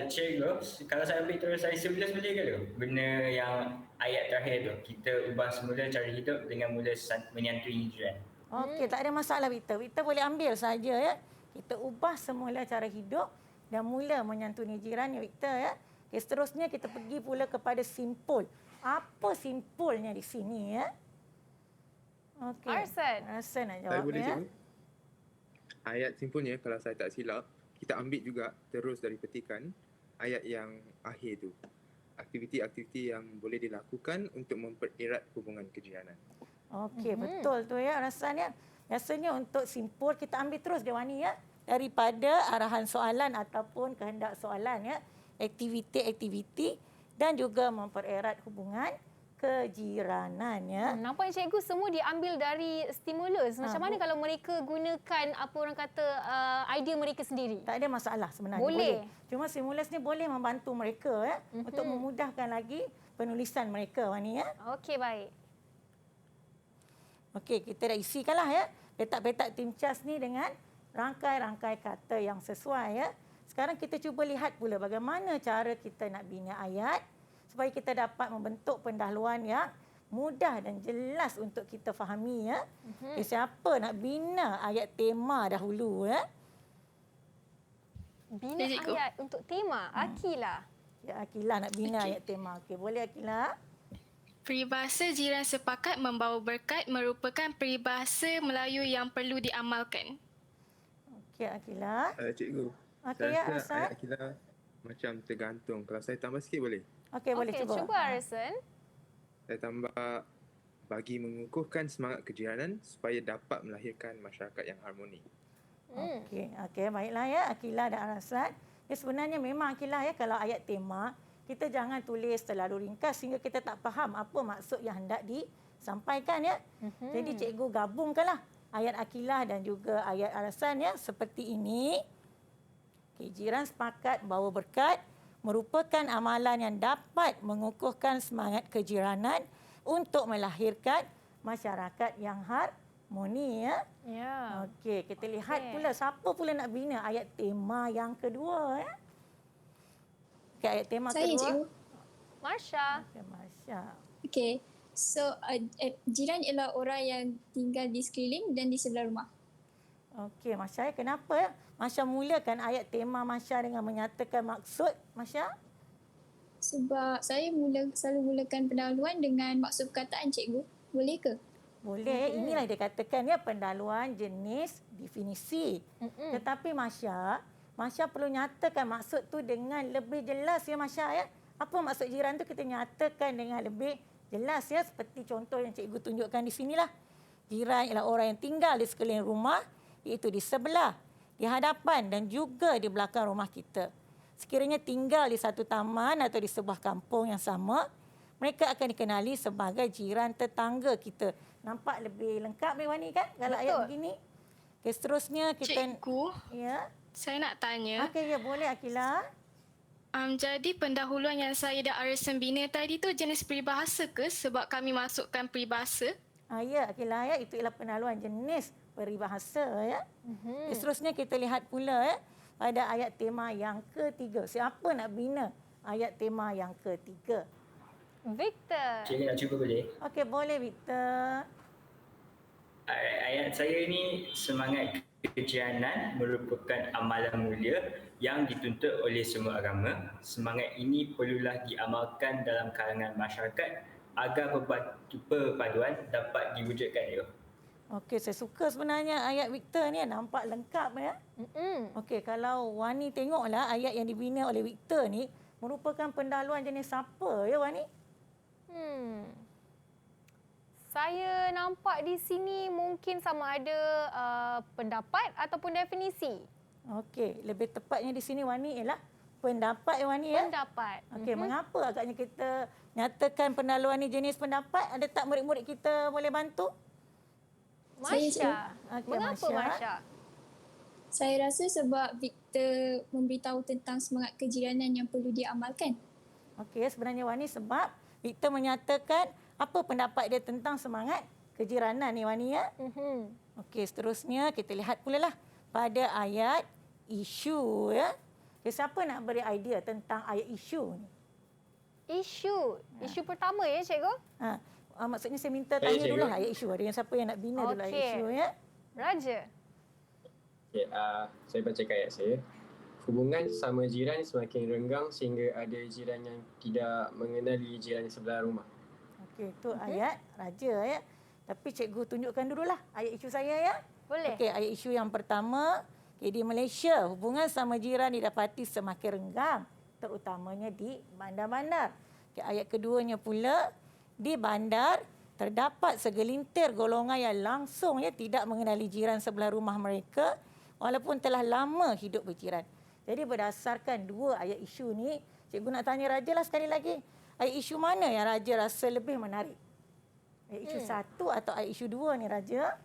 Cikgu, kalau saya ambil terus saya 11 boleh ke tu? Benda yang ayat terakhir tu, kita ubah semula cara hidup dengan mula menyantui jiran. Okey, tak ada masalah Victor. Victor boleh ambil saja ya. Kita ubah semula cara hidup dan mula menyantuni jiran ya Victor ya. Okay, seterusnya kita pergi pula kepada simpul. Apa simpulnya di sini ya? Okey. Arsan nak jawab Saya boleh ya. Cikgu? Ayat simpulnya kalau saya tak silap, kita ambil juga terus dari petikan ayat yang akhir tu. Aktiviti-aktiviti yang boleh dilakukan untuk mempererat hubungan kejiranan. Okey, betul tu ya Arsan ya. Biasanya untuk simpul kita ambil terus Dewani ya daripada arahan soalan ataupun kehendak soalan ya, aktiviti-aktiviti dan juga mempererat hubungan kejiranan ya. Nampaknya cikgu semua diambil dari stimulus. Macam mana kalau mereka gunakan apa orang kata idea mereka sendiri? Tak ada masalah sebenarnya. Boleh. Cuma stimulus ni boleh membantu mereka ya untuk memudahkan lagi penulisan mereka Wani ya. Okey, baik. Okey, kita dah isikanlah ya petak-petak timcas ni dengan rangkai-rangkai kata yang sesuai ya. Sekarang kita cuba lihat pula bagaimana cara kita nak bina ayat supaya kita dapat membentuk pendahuluan yang mudah dan jelas untuk kita fahami ya. Okay, siapa nak bina ayat tema dahulu ya? Bina ayat untuk tema, Akilah. Ya, Akilah nak bina ayat tema. Okey, boleh Akilah? Peribahasa jiran sepakat membawa berkat merupakan peribahasa Melayu yang perlu diamalkan. Okey, Akilah. Cikgu, Okey, saya ya, rasa Arsan. ayat Akilah macam tergantung. Kalau saya tambah sikit boleh? Okey, boleh cuba. Cuba Arson. Saya tambah bagi mengukuhkan semangat kejiranan supaya dapat melahirkan masyarakat yang harmoni. Okey, baiklah ya Akilah dan Arsan. Ya, sebenarnya memang Akilah ya, kalau ayat tema kita jangan tulis terlalu ringkas sehingga kita tak faham apa maksud yang hendak disampaikan ya. Jadi cikgu gabungkanlah ayat Akilah dan juga ayat Arsan ya seperti ini. Okay, jiran sepakat bawa berkat merupakan amalan yang dapat mengukuhkan semangat kejiranan untuk melahirkan masyarakat yang harmoni ya. Ya. Okey, kita lihat pula siapa pula nak bina ayat tema yang kedua ya. Okey, ayat tema Saya, kedua. cikgu. Marsha. Okay, Masya. Okay. So, jiran ialah orang yang tinggal di sekeliling dan di sebelah rumah. Okey, Masya, kenapa ya? Masya mulakan ayat tema Masya dengan menyatakan maksud Masya? Sebab saya selalu mulakan pendahuluan dengan maksud perkataan, cikgu. Boleh ke? Boleh. Inilah dia katakan ya pendahuluan jenis definisi. Tetapi Masya perlu nyatakan maksud tu dengan lebih jelas ya Masya ya. Apa maksud jiran tu kita nyatakan dengan lebih jelas ya. Seperti contoh yang cikgu tunjukkan di sinilah. Jiran ialah orang yang tinggal di sekeliling rumah, iaitu di sebelah, di hadapan dan juga di belakang rumah kita. Sekiranya tinggal di satu taman atau di sebuah kampung yang sama, mereka akan dikenali sebagai jiran tetangga kita. Nampak lebih lengkap Wani kan kalau ayat begini. Okay, seterusnya kita... Cikgu, ya. Saya nak tanya. Okey, ya boleh Akilah. Jadi pendahuluan yang saya dan Arson bina tadi tu jenis peribahasa ke sebab kami masukkan peribahasa? Ya Akilah ya, itu ialah pendahuluan jenis peribahasa ya. Seterusnya kita lihat pula ya pada ayat tema yang ketiga. Siapa nak bina ayat tema yang ketiga? Victor. Cikgu nak cuba boleh? Okey, boleh Victor. Ayat saya ni, semangat kejiranan merupakan amalan mulia yang dituntut oleh semua agama. Semangat ini perlulah diamalkan dalam kalangan masyarakat agar perpaduan dapat diwujudkan. Okey, saya suka sebenarnya ayat Victor ni, nampak lengkap ya. Okey, kalau Wani tengoklah ayat yang dibina oleh Victor ni merupakan pendahuluan jenis apa ya Wani? Saya nampak di sini mungkin sama ada pendapat ataupun definisi. Okey, lebih tepatnya di sini Wani ialah pendapat ya Wani ya? Pendapat. Okey, mengapa agaknya kita nyatakan pendahuluan ni jenis pendapat? Ada tak murid-murid kita boleh bantu? Marsha. Okey, Mengapa Marsha? Saya rasa sebab Victor memberitahu tentang semangat kejiranan yang perlu diamalkan. Okey, sebenarnya Wani sebab Victor menyatakan apa pendapat dia tentang semangat kejiranan ni Wani ya? Okey, seterusnya kita lihat pula lah pada ayat isu ya. Okay, siapa nak beri idea tentang ayat isu ni? Isu pertama ya cikgu? Maksudnya saya minta tanya dulu lah ayat isu. Ada yang siapa yang nak bina dulu ayat isu ya? Raja. Okay, saya bacakan ayat saya. Hubungan sesama jiran semakin renggang sehingga ada jiran yang tidak mengenali jiran sebelah rumah. Okey, itu ayat Raja ya. Tapi cikgu tunjukkan dululah ayat isu saya ya. Boleh. Okey, ayat isu yang pertama, di Malaysia hubungan sama jiran didapati semakin renggang, terutamanya di bandar-bandar. Okay, ayat keduanya pula, di bandar terdapat segelintir golongan yang langsung tidak mengenali jiran sebelah rumah mereka walaupun telah lama hidup berjiran. Jadi berdasarkan dua ayat isu ni, cikgu nak tanya Raja lah sekali lagi. Ayat isu mana yang Raja rasa lebih menarik? Ayat isu 1 atau ayat isu 2 ni Raja?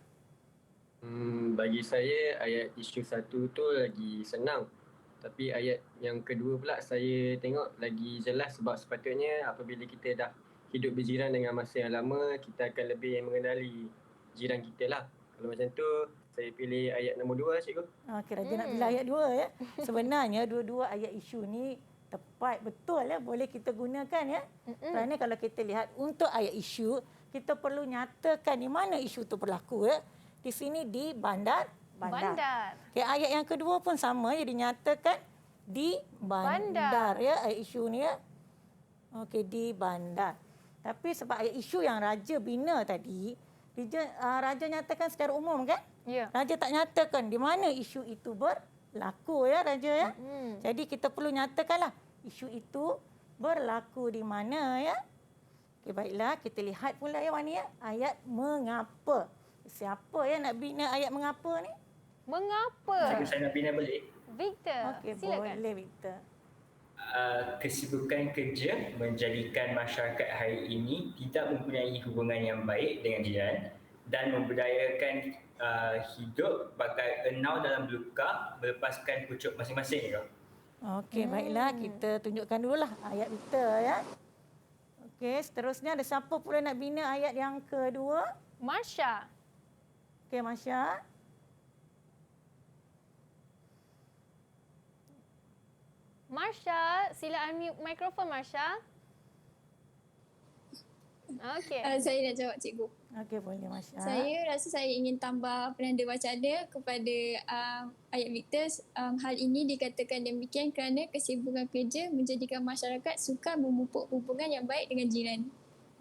Bagi saya ayat isu 1 tu lagi senang. Tapi ayat yang kedua pula saya tengok lagi jelas sebab sepatutnya apabila kita dah hidup berjiran dengan masa yang lama, kita akan lebih mengenali jiran kita lah. Kalau macam tu, saya pilih ayat nombor 2 cikgu. Okey, Raja nak pilih ayat 2 ya. Sebenarnya dua-dua ayat isu ni tepat betul ya, boleh kita gunakan ya. Kerana kalau kita lihat untuk ayat isu, kita perlu nyatakan di mana isu tu berlaku ya. Di sini di bandar. Okay, ayat yang kedua pun sama ya, dinyatakan di bandar ya ayat isu ni ya. Okey, di bandar. Tapi sebab ayat isu yang raja bina tadi, raja nyatakan secara umum kan? Ya. Raja tak nyatakan di mana isu itu berlaku ya raja ya. Jadi kita perlu nyatakanlah isu itu berlaku di mana ya. Okey, baiklah, kita lihat pula ya Wani ya, ayat mengapa. Siapa ya nak bina ayat mengapa ni? Mengapa? Saya nak bina balik. Victor, Okey, silakan. boleh Victor. Kesibukan kerja menjadikan masyarakat hari ini tidak mempunyai hubungan yang baik dengan jiran dan membudayakan hidup bagai enau dalam luka melepaskan pucuk masing-masing. Okey, baiklah, kita tunjukkan dululah ayat Victor ya. Okey, seterusnya ada siapa pula nak bina ayat yang kedua? Marsha. Okey, Marsha. Marsha, sila unmute mikrofon Marsha. Okey. Saya nak jawab cikgu. Okey, boleh Marsha. Saya rasa saya ingin tambah penanda wacana kepada ayat Victor. Hal ini dikatakan demikian kerana kesibukan kerja menjadikan masyarakat sukar memupuk hubungan yang baik dengan jiran.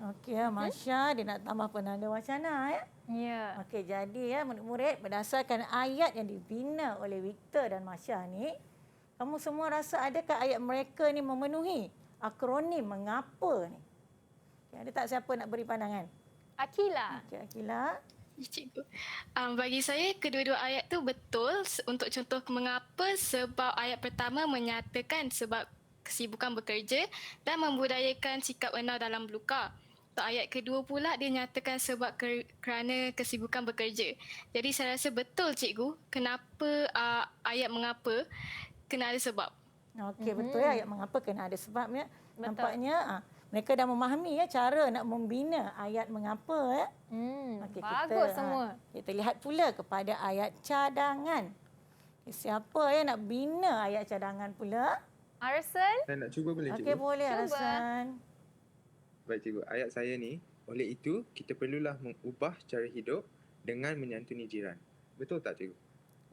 Okey, Marsha dia nak tambah penanda wacana ya. Ya. Okey, jadi ya murid-murid berdasarkan ayat yang dibina oleh Victor dan Marsha ni, kamu semua rasa adakah ayat mereka ni memenuhi akronim mengapa ni? Okay, ada tak siapa nak beri pandangan? Akila. Okey, Akila. Cikgu. Bagi saya kedua-dua ayat tu betul untuk contoh mengapa sebab ayat pertama menyatakan sebab kesibukan bekerja dan membudayakan sikap enau dalam luka. Untuk ayat kedua pula dia nyatakan sebab kerana kesibukan bekerja. Jadi saya rasa betul cikgu kenapa ayat mengapa kena ada sebab. Okey, betul ya ayat mengapa kena ada sebabnya. Betul. Nampaknya mereka dah memahami ya cara nak membina ayat mengapa ya. Okey, bagus semua. Kita lihat pula kepada ayat cadangan. Siapa yang nak bina ayat cadangan pula? Arson? Saya nak cuba boleh cikgu? Okey, boleh Cuba. Arsan. Baik cikgu, ayat saya ni, oleh itu kita perlulah mengubah cara hidup dengan menyantuni jiran. Betul tak cikgu?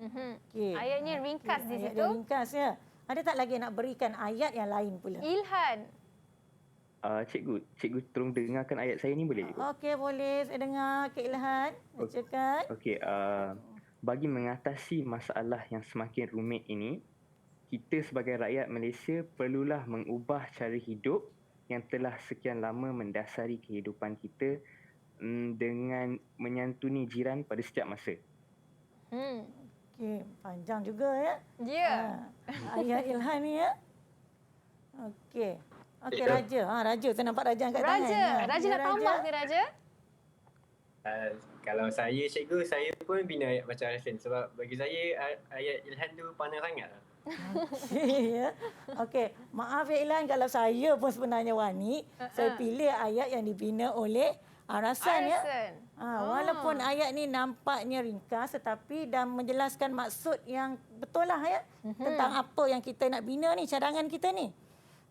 Okey. Ayatnya ringkas di Ayat situ. dia ringkas ya. Ada tak lagi nak berikan ayat yang lain pula? Ilhan. Cikgu tolong dengarkan ayat saya ni boleh cikgu? Okey, boleh. Saya dengar Kak Ilhan bacakan. Okey, bagi mengatasi masalah yang semakin rumit ini, kita sebagai rakyat Malaysia perlulah mengubah cara hidup yang telah sekian lama mendasari kehidupan kita dengan menyantuni jiran pada setiap masa. Okey, panjang juga ya. Ya. Ayat Ilhan ni ya. Okey. Okey, Raja. Raja, saya nampak Raja angkat tangan. Raja nak tambah ke Raja? Kalau saya cikgu, saya pun bina ayat macam Arifin sebab bagi saya ayat Ilhan tu pandai sangat lah. Ya. Okey, maaf ya Ilhan kalau saya pun sebenarnya Wani, saya pilih ayat yang dibina oleh Arasan ya. Walaupun ayat ni nampaknya ringkas tetapi dah menjelaskan maksud yang betul lah ya. Tentang apa yang kita nak bina ni, cadangan kita ni.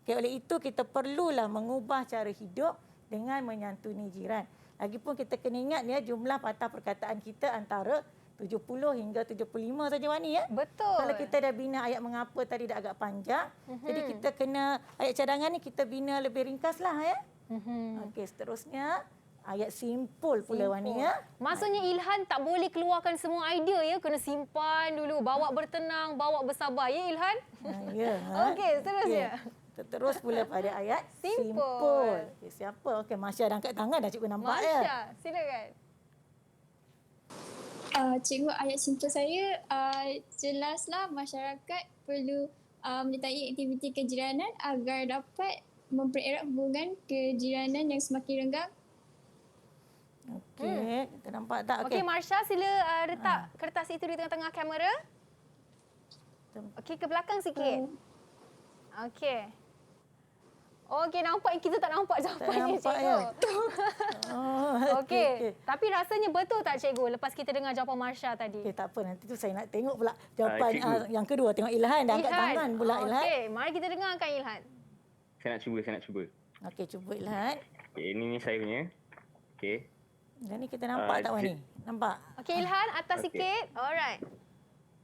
Okay, oleh itu kita perlulah mengubah cara hidup dengan menyantuni jiran. Lagipun kita kena ingat ya jumlah patah perkataan kita antara 70 hingga 75 saja Wani ya. Betul. Kalau kita dah bina ayat mengapa tadi dah agak panjang. Jadi kita kena ayat cadangan ni kita bina lebih ringkas lah ya. Okey, seterusnya ayat simpul pula Wani ya. Maksudnya Ilhan tak boleh keluarkan semua idea ya, kena simpan dulu, bawa bertenang, bawa bersabar ya Ilhan. Ya. Okey, seterusnya. Terus pula pada ayat Simpul. simpul. Okay, siapa? Okey, Masya dah angkat tangan dah cikgu nampak ya. Masya, silakan. Cikgu, ayat simpul saya jelaslah masyarakat perlu menyertai aktiviti kejiranan agar dapat mempererat hubungan kejiranan yang semakin renggang. Okey, kita nampak tak? Okey, Marsha sila letak kertas itu di tengah-tengah kamera. Okey, ke belakang sikit. Okey. Okey, nampak kita tak nampak jawapannya nampak, cikgu. ya? Okey. Tapi rasanya betul tak cikgu lepas kita dengar jawapan Marsha tadi? Okey, tak apa. Nanti tu saya nak tengok pula jawapan Cikgu. yang kedua. Tengok Ilhan dah angkat tangan pula Ilhan. Okey, mari kita dengarkan Ilhan. Saya nak cuba. Okey, cuba Ilhan. Okay, ini saya punya. Okey. Dan ni kita nampak tak Wani? Nampak? Okey, Ilhan atas Okey. sikit. Alright.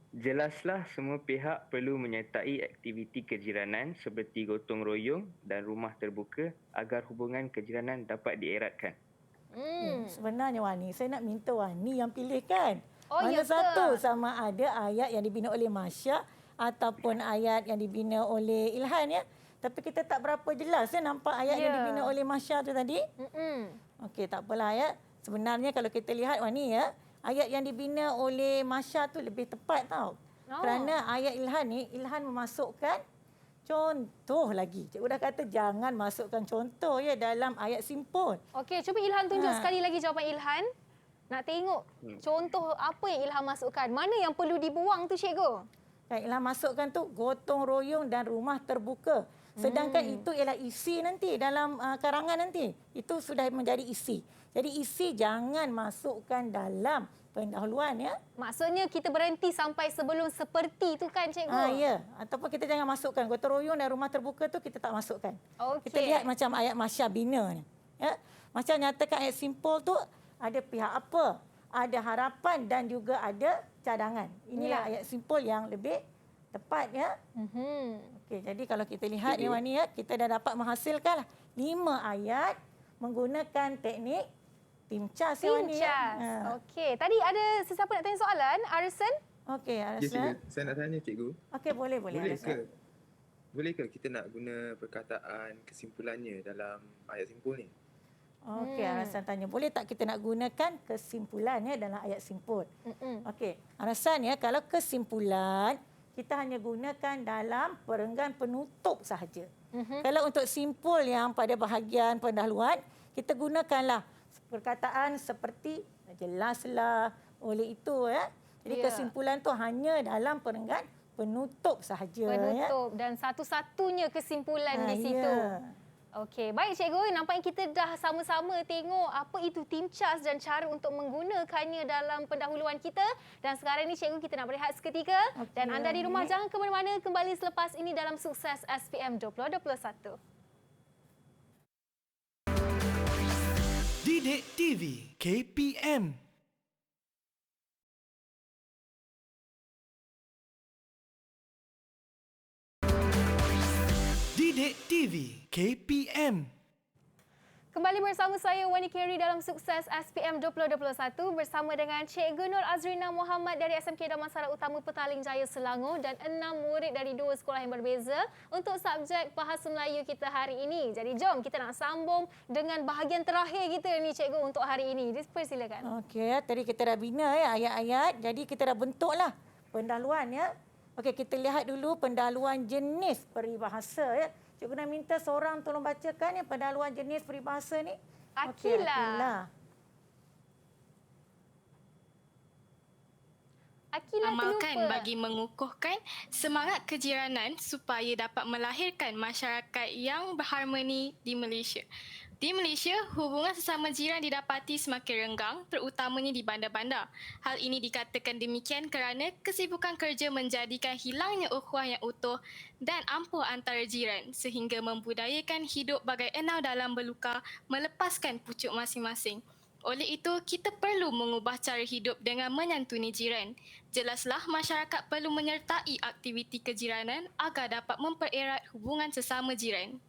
Jelaslah semua pihak perlu menyertai aktiviti kejiranan seperti gotong royong dan rumah terbuka agar hubungan kejiranan dapat dieratkan. Sebenarnya Wani, saya nak minta Wani yang pilih kan. Oh, Mana ya ke? satu, sama ada ayat yang dibina oleh Masya ataupun ayat yang dibina oleh Ilhan ya. Tapi kita tak berapa jelas ya nampak ayat yang dibina oleh Masya tu tadi. Okey, tak apalah ya. Sebenarnya kalau kita lihat Wani ya, ayat yang dibina oleh Masya tu lebih tepat tau. Kerana ayat Ilhan ni, Ilhan memasukkan contoh lagi. Cikgu dah kata jangan masukkan contoh ya dalam ayat simpul. Okey, cuba Ilhan tunjuk sekali lagi jawapan Ilhan. Nak tengok contoh apa yang Ilhan masukkan. Mana yang perlu dibuang tu cikgu? Yang Ilhan masukkan tu gotong royong dan rumah terbuka. Sedangkan itu ialah isi nanti dalam karangan nanti. Itu sudah menjadi isi. Jadi isi jangan masukkan dalam pendahuluan ya. Maksudnya kita berhenti sampai sebelum seperti tu kan cikgu? Ya. Ataupun kita jangan masukkan gotong royong dan rumah terbuka tu kita tak masukkan. Okey. Kita lihat macam ayat Masya bina ni. Ya. Macam nyatakan ayat simpul tu ada pihak apa, ada harapan dan juga ada cadangan. Inilah ayat simpul yang lebih tepat ya. Okey, jadi kalau kita lihat ni Wani ya, kita dah dapat menghasilkan 5 ayat menggunakan teknik timcas ya Wani ya. Okey, tadi ada sesiapa nak tanya soalan? Arson? Okey, Ya, Arson. cikgu. Saya nak tanya cikgu. Okey, boleh Arson. Bolehkah kita nak guna perkataan kesimpulannya dalam ayat simpul ni? Okey, Arasan tanya, boleh tak kita nak gunakan kesimpulan ya dalam ayat simpul? Okey, Arasan ya, kalau kesimpulan kita hanya gunakan dalam perenggan penutup sahaja. Kalau untuk simpul yang pada bahagian pendahuluan, kita gunakanlah perkataan seperti jelaslah oleh itu ya. Jadi kesimpulan tu hanya dalam perenggan penutup sahaja. Penutup dan satu-satunya kesimpulan di situ. Ya. Okey, baik cikgu. Nampaknya kita dah sama-sama tengok apa itu timcas dan cara untuk menggunakannya dalam pendahuluan kita. Dan sekarang ni cikgu kita nak berehat seketika. Dan anda di rumah jangan ke mana-mana, kembali selepas ini dalam Sukses SPM 2021. Didik TV KPM. Didik TV KPM. Kembali bersama saya Wani Carey dalam Sukses SPM 2021 bersama dengan Cikgu Nur Azrina Muhammad dari SMK Damansara Utama Petaling Jaya Selangor dan 6 murid dari 2 sekolah yang berbeza untuk subjek Bahasa Melayu kita hari ini. Jadi jom kita nak sambung dengan bahagian terakhir kita ni Cikgu untuk hari ini. Dipersilakan. Okey, tadi kita dah bina ya ayat-ayat. Jadi kita dah bentuklah pendahuluan ya. Okey, kita lihat dulu pendahuluan jenis peribahasa ya. Cikgu nak minta seorang tolong bacakan ya pendahuluan jenis peribahasa ni. Akilah. Akilah amalkan terlupa. bagi mengukuhkan semangat kejiranan supaya dapat melahirkan masyarakat yang berharmoni di Malaysia. Di Malaysia, hubungan sesama jiran didapati semakin renggang, terutamanya di bandar-bandar. Hal ini dikatakan demikian kerana kesibukan kerja menjadikan hilangnya ukhuwah yang utuh dan ampuh antara jiran sehingga membudayakan hidup bagai enau dalam beluka melepaskan pucuk masing-masing. Oleh itu, kita perlu mengubah cara hidup dengan menyantuni jiran. Jelaslah masyarakat perlu menyertai aktiviti kejiranan agar dapat mempererat hubungan sesama jiran.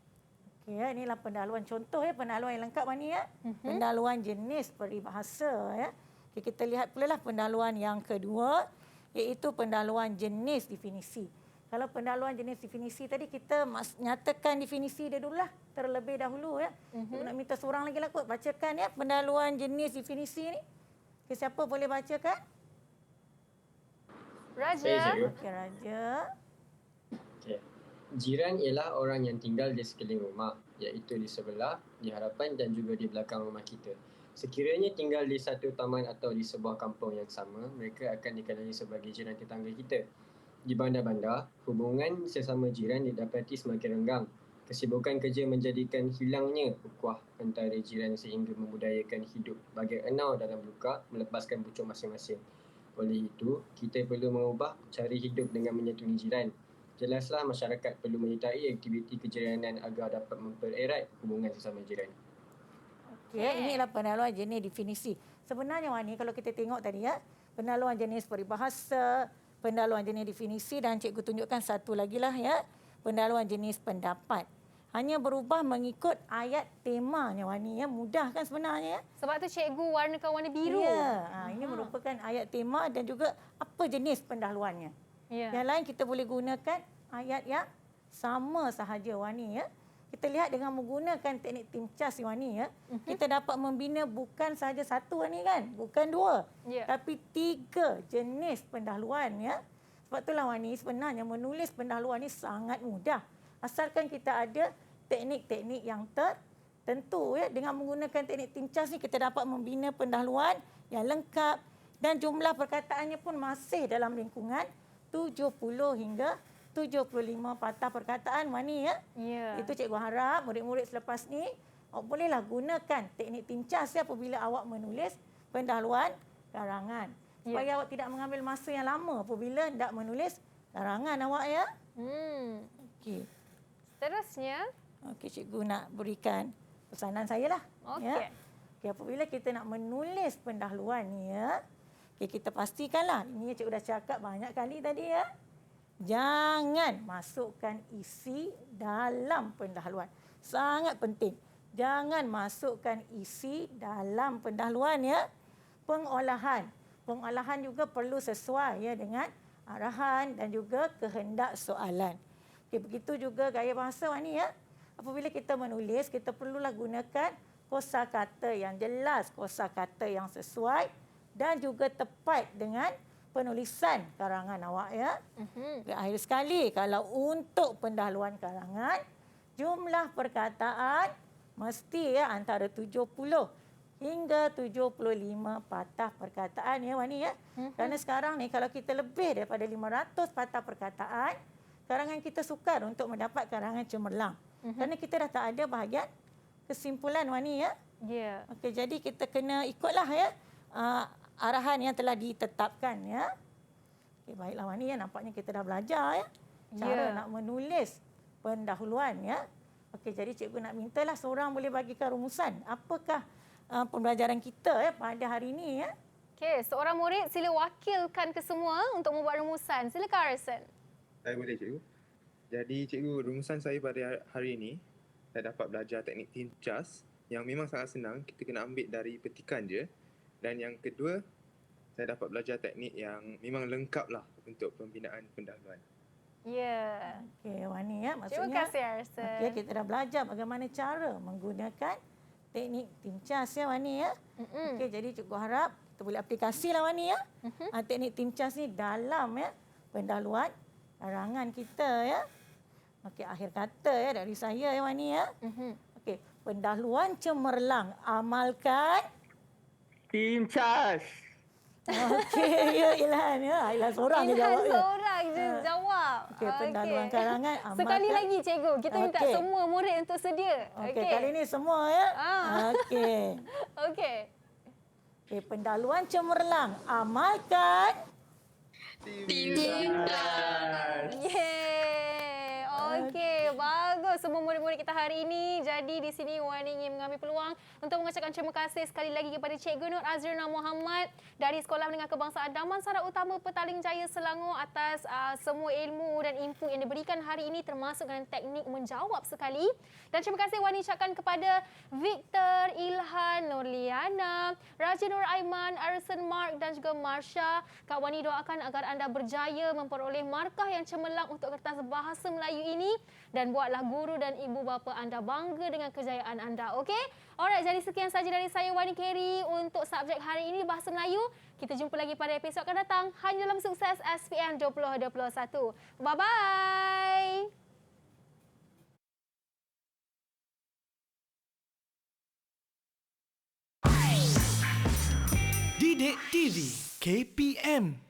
Ya, inilah pendahuluan contoh ya, pendahuluan yang lengkap ni ya. Pendahuluan jenis peribahasa ya. Okay, kita lihat pula lah pendahuluan yang kedua iaitu pendahuluan jenis definisi. Kalau pendahuluan jenis definisi tadi kita nyatakan definisi dia dululah terlebih dahulu ya. Nak minta seorang lagi lah kot bacakan ya pendahuluan jenis definisi ni. Okay, siapa boleh bacakan? Raja. Okey, Raja. Okay. Jiran ialah orang yang tinggal di sekeliling rumah, iaitu di sebelah, di hadapan dan juga di belakang rumah kita. Sekiranya tinggal di satu taman atau di sebuah kampung yang sama, mereka akan dikenali sebagai jiran tetangga kita. Di bandar-bandar, hubungan sesama jiran didapati semakin renggang. Kesibukan kerja menjadikan hilangnya ukhuwah antara jiran sehingga membudayakan hidup bagai enau dalam luka, melepaskan pucuk masing-masing. Oleh itu, kita perlu mengubah cara hidup dengan menyantuni jiran. Jelaslah masyarakat perlu menyertai aktiviti kejiranan agar dapat mempererat hubungan sesama jiran. Okey, inilah pendahuluan jenis definisi. Sebenarnya Wani, kalau kita tengok tadi ya, pendahuluan jenis peribahasa, pendahuluan jenis definisi dan cikgu tunjukkan satu lagi lah ya, pendahuluan jenis pendapat. Hanya berubah mengikut ayat temanya Wani ya. Mudah kan sebenarnya ya. Sebab tu cikgu warnakan warna biru. Ya, ini merupakan ayat tema dan juga apa jenis pendahuluannya. Ya. Yang lain kita boleh gunakan ayat yang sama sahaja Wani ya. Kita lihat dengan menggunakan teknik tim CHAS Wani ya. Kita dapat membina bukan sahaja satu Wani kan, bukan dua. Tapi 3 jenis pendahuluan ya. Sebab itulah Wani sebenarnya menulis pendahuluan ni sangat mudah. Asalkan kita ada teknik-teknik yang tertentu ya. Dengan menggunakan teknik tim CHAS ni kita dapat membina pendahuluan yang lengkap dan jumlah perkataannya pun masih dalam lingkungan 70 hingga 75 patah perkataan Wani ya. Itu cikgu harap murid-murid selepas ni bolehlah gunakan teknik tim CHAS ya apabila awak menulis pendahuluan karangan. Supaya awak tidak mengambil masa yang lama apabila hendak menulis karangan awak ya. Okey. Seterusnya, okey, cikgu nak berikan pesanan saya lah. Okey. Ya. Okey, apabila kita nak menulis pendahuluan ni ya, okey, kita pastikanlah, ini cikgu dah cakap banyak kali tadi ya. Jangan masukkan isi dalam pendahuluan. Sangat penting. Jangan masukkan isi dalam pendahuluan ya. Pengolahan. Pengolahan juga perlu sesuai ya dengan arahan dan juga kehendak soalan. Okay, begitu juga gaya bahasa Wani ya. Apabila kita menulis, kita perlulah gunakan kosakata yang jelas, kosakata yang sesuai dan juga tepat dengan penulisan karangan awak ya. Akhir sekali, kalau untuk pendahuluan karangan, jumlah perkataan mesti ya antara 70 hingga 75 patah perkataan ya Wani ya. Kerana sekarang ni kalau kita lebih daripada 500 patah perkataan, karangan kita sukar untuk mendapat karangan cemerlang. Kerana kita dah tak ada bahagian kesimpulan Wani ya. Okey, jadi kita kena ikutlah ya arahan yang telah ditetapkan ya. Okey, baiklah Wani ya, nampaknya kita dah belajar ya cara nak menulis pendahuluan ya. Okey, jadi cikgu nak mintalah seorang boleh bagikan rumusan. Apakah pembelajaran kita ya pada hari ini ya? Okey, seorang murid sila wakilkan ke semua untuk membuat rumusan. Silakan Arson. Saya boleh cikgu. Jadi cikgu, rumusan saya pada hari ini, saya dapat belajar teknik tim CHAS yang memang sangat senang, kita kena ambil dari petikan je. Dan yang kedua, saya dapat belajar teknik yang memang lengkap lah untuk pembinaan pendahuluan. Ya. Okey Wani ya, maksudnya Terima kasih Arson. Okey, kita dah belajar bagaimana cara menggunakan teknik tim CHAS ya Wani ya. Okey, jadi cikgu harap kita boleh aplikasi lah Wani ya. Teknik tim CHAS ni dalam ya pendahuluan karangan kita ya. Okey, akhir kata ya dari saya ya Wani ya. Okey, pendahuluan cemerlang amalkan tim CHAS. Okey, ya Ilhan ya. Ilhan seorang je jawab ya. Ilhan seorang je jawab. Okey, pendahuluan karangan amalkan. Sekali lagi cikgu, kita minta semua murid untuk sedia. Okey, kali ni semua ya. Okey. Okey. Okey, pendahuluan cemerlang amalkan Tim CHAS. Yeay. Okey, bagus semua murid-murid kita hari ini. Jadi di sini Wani ingin mengambil peluang untuk mengucapkan terima kasih sekali lagi kepada Cikgu Nur Azrina Muhammad dari Sekolah Menengah Kebangsaan Damansara Utama Petaling Jaya Selangor atas semua ilmu dan input yang diberikan hari ini termasuk dengan teknik menjawab sekali. Dan terima kasih Wani ucapkan kepada Victor, Ilhan, Nurliana, Raja Nur Aiman, Arson Mark dan juga Marsha. Kak Wani doakan agar anda berjaya memperoleh markah yang cemerlang untuk kertas bahasa Melayu ini dan buatlah guru dan ibu bapa anda bangga dengan kejayaan anda. Okey? Alright, jadi sekian saja dari saya Wani Kerry untuk subjek hari ini Bahasa Melayu. Kita jumpa lagi pada episod akan datang hanya dalam Sukses SPM 2021. Bye-bye. Didik TV KPM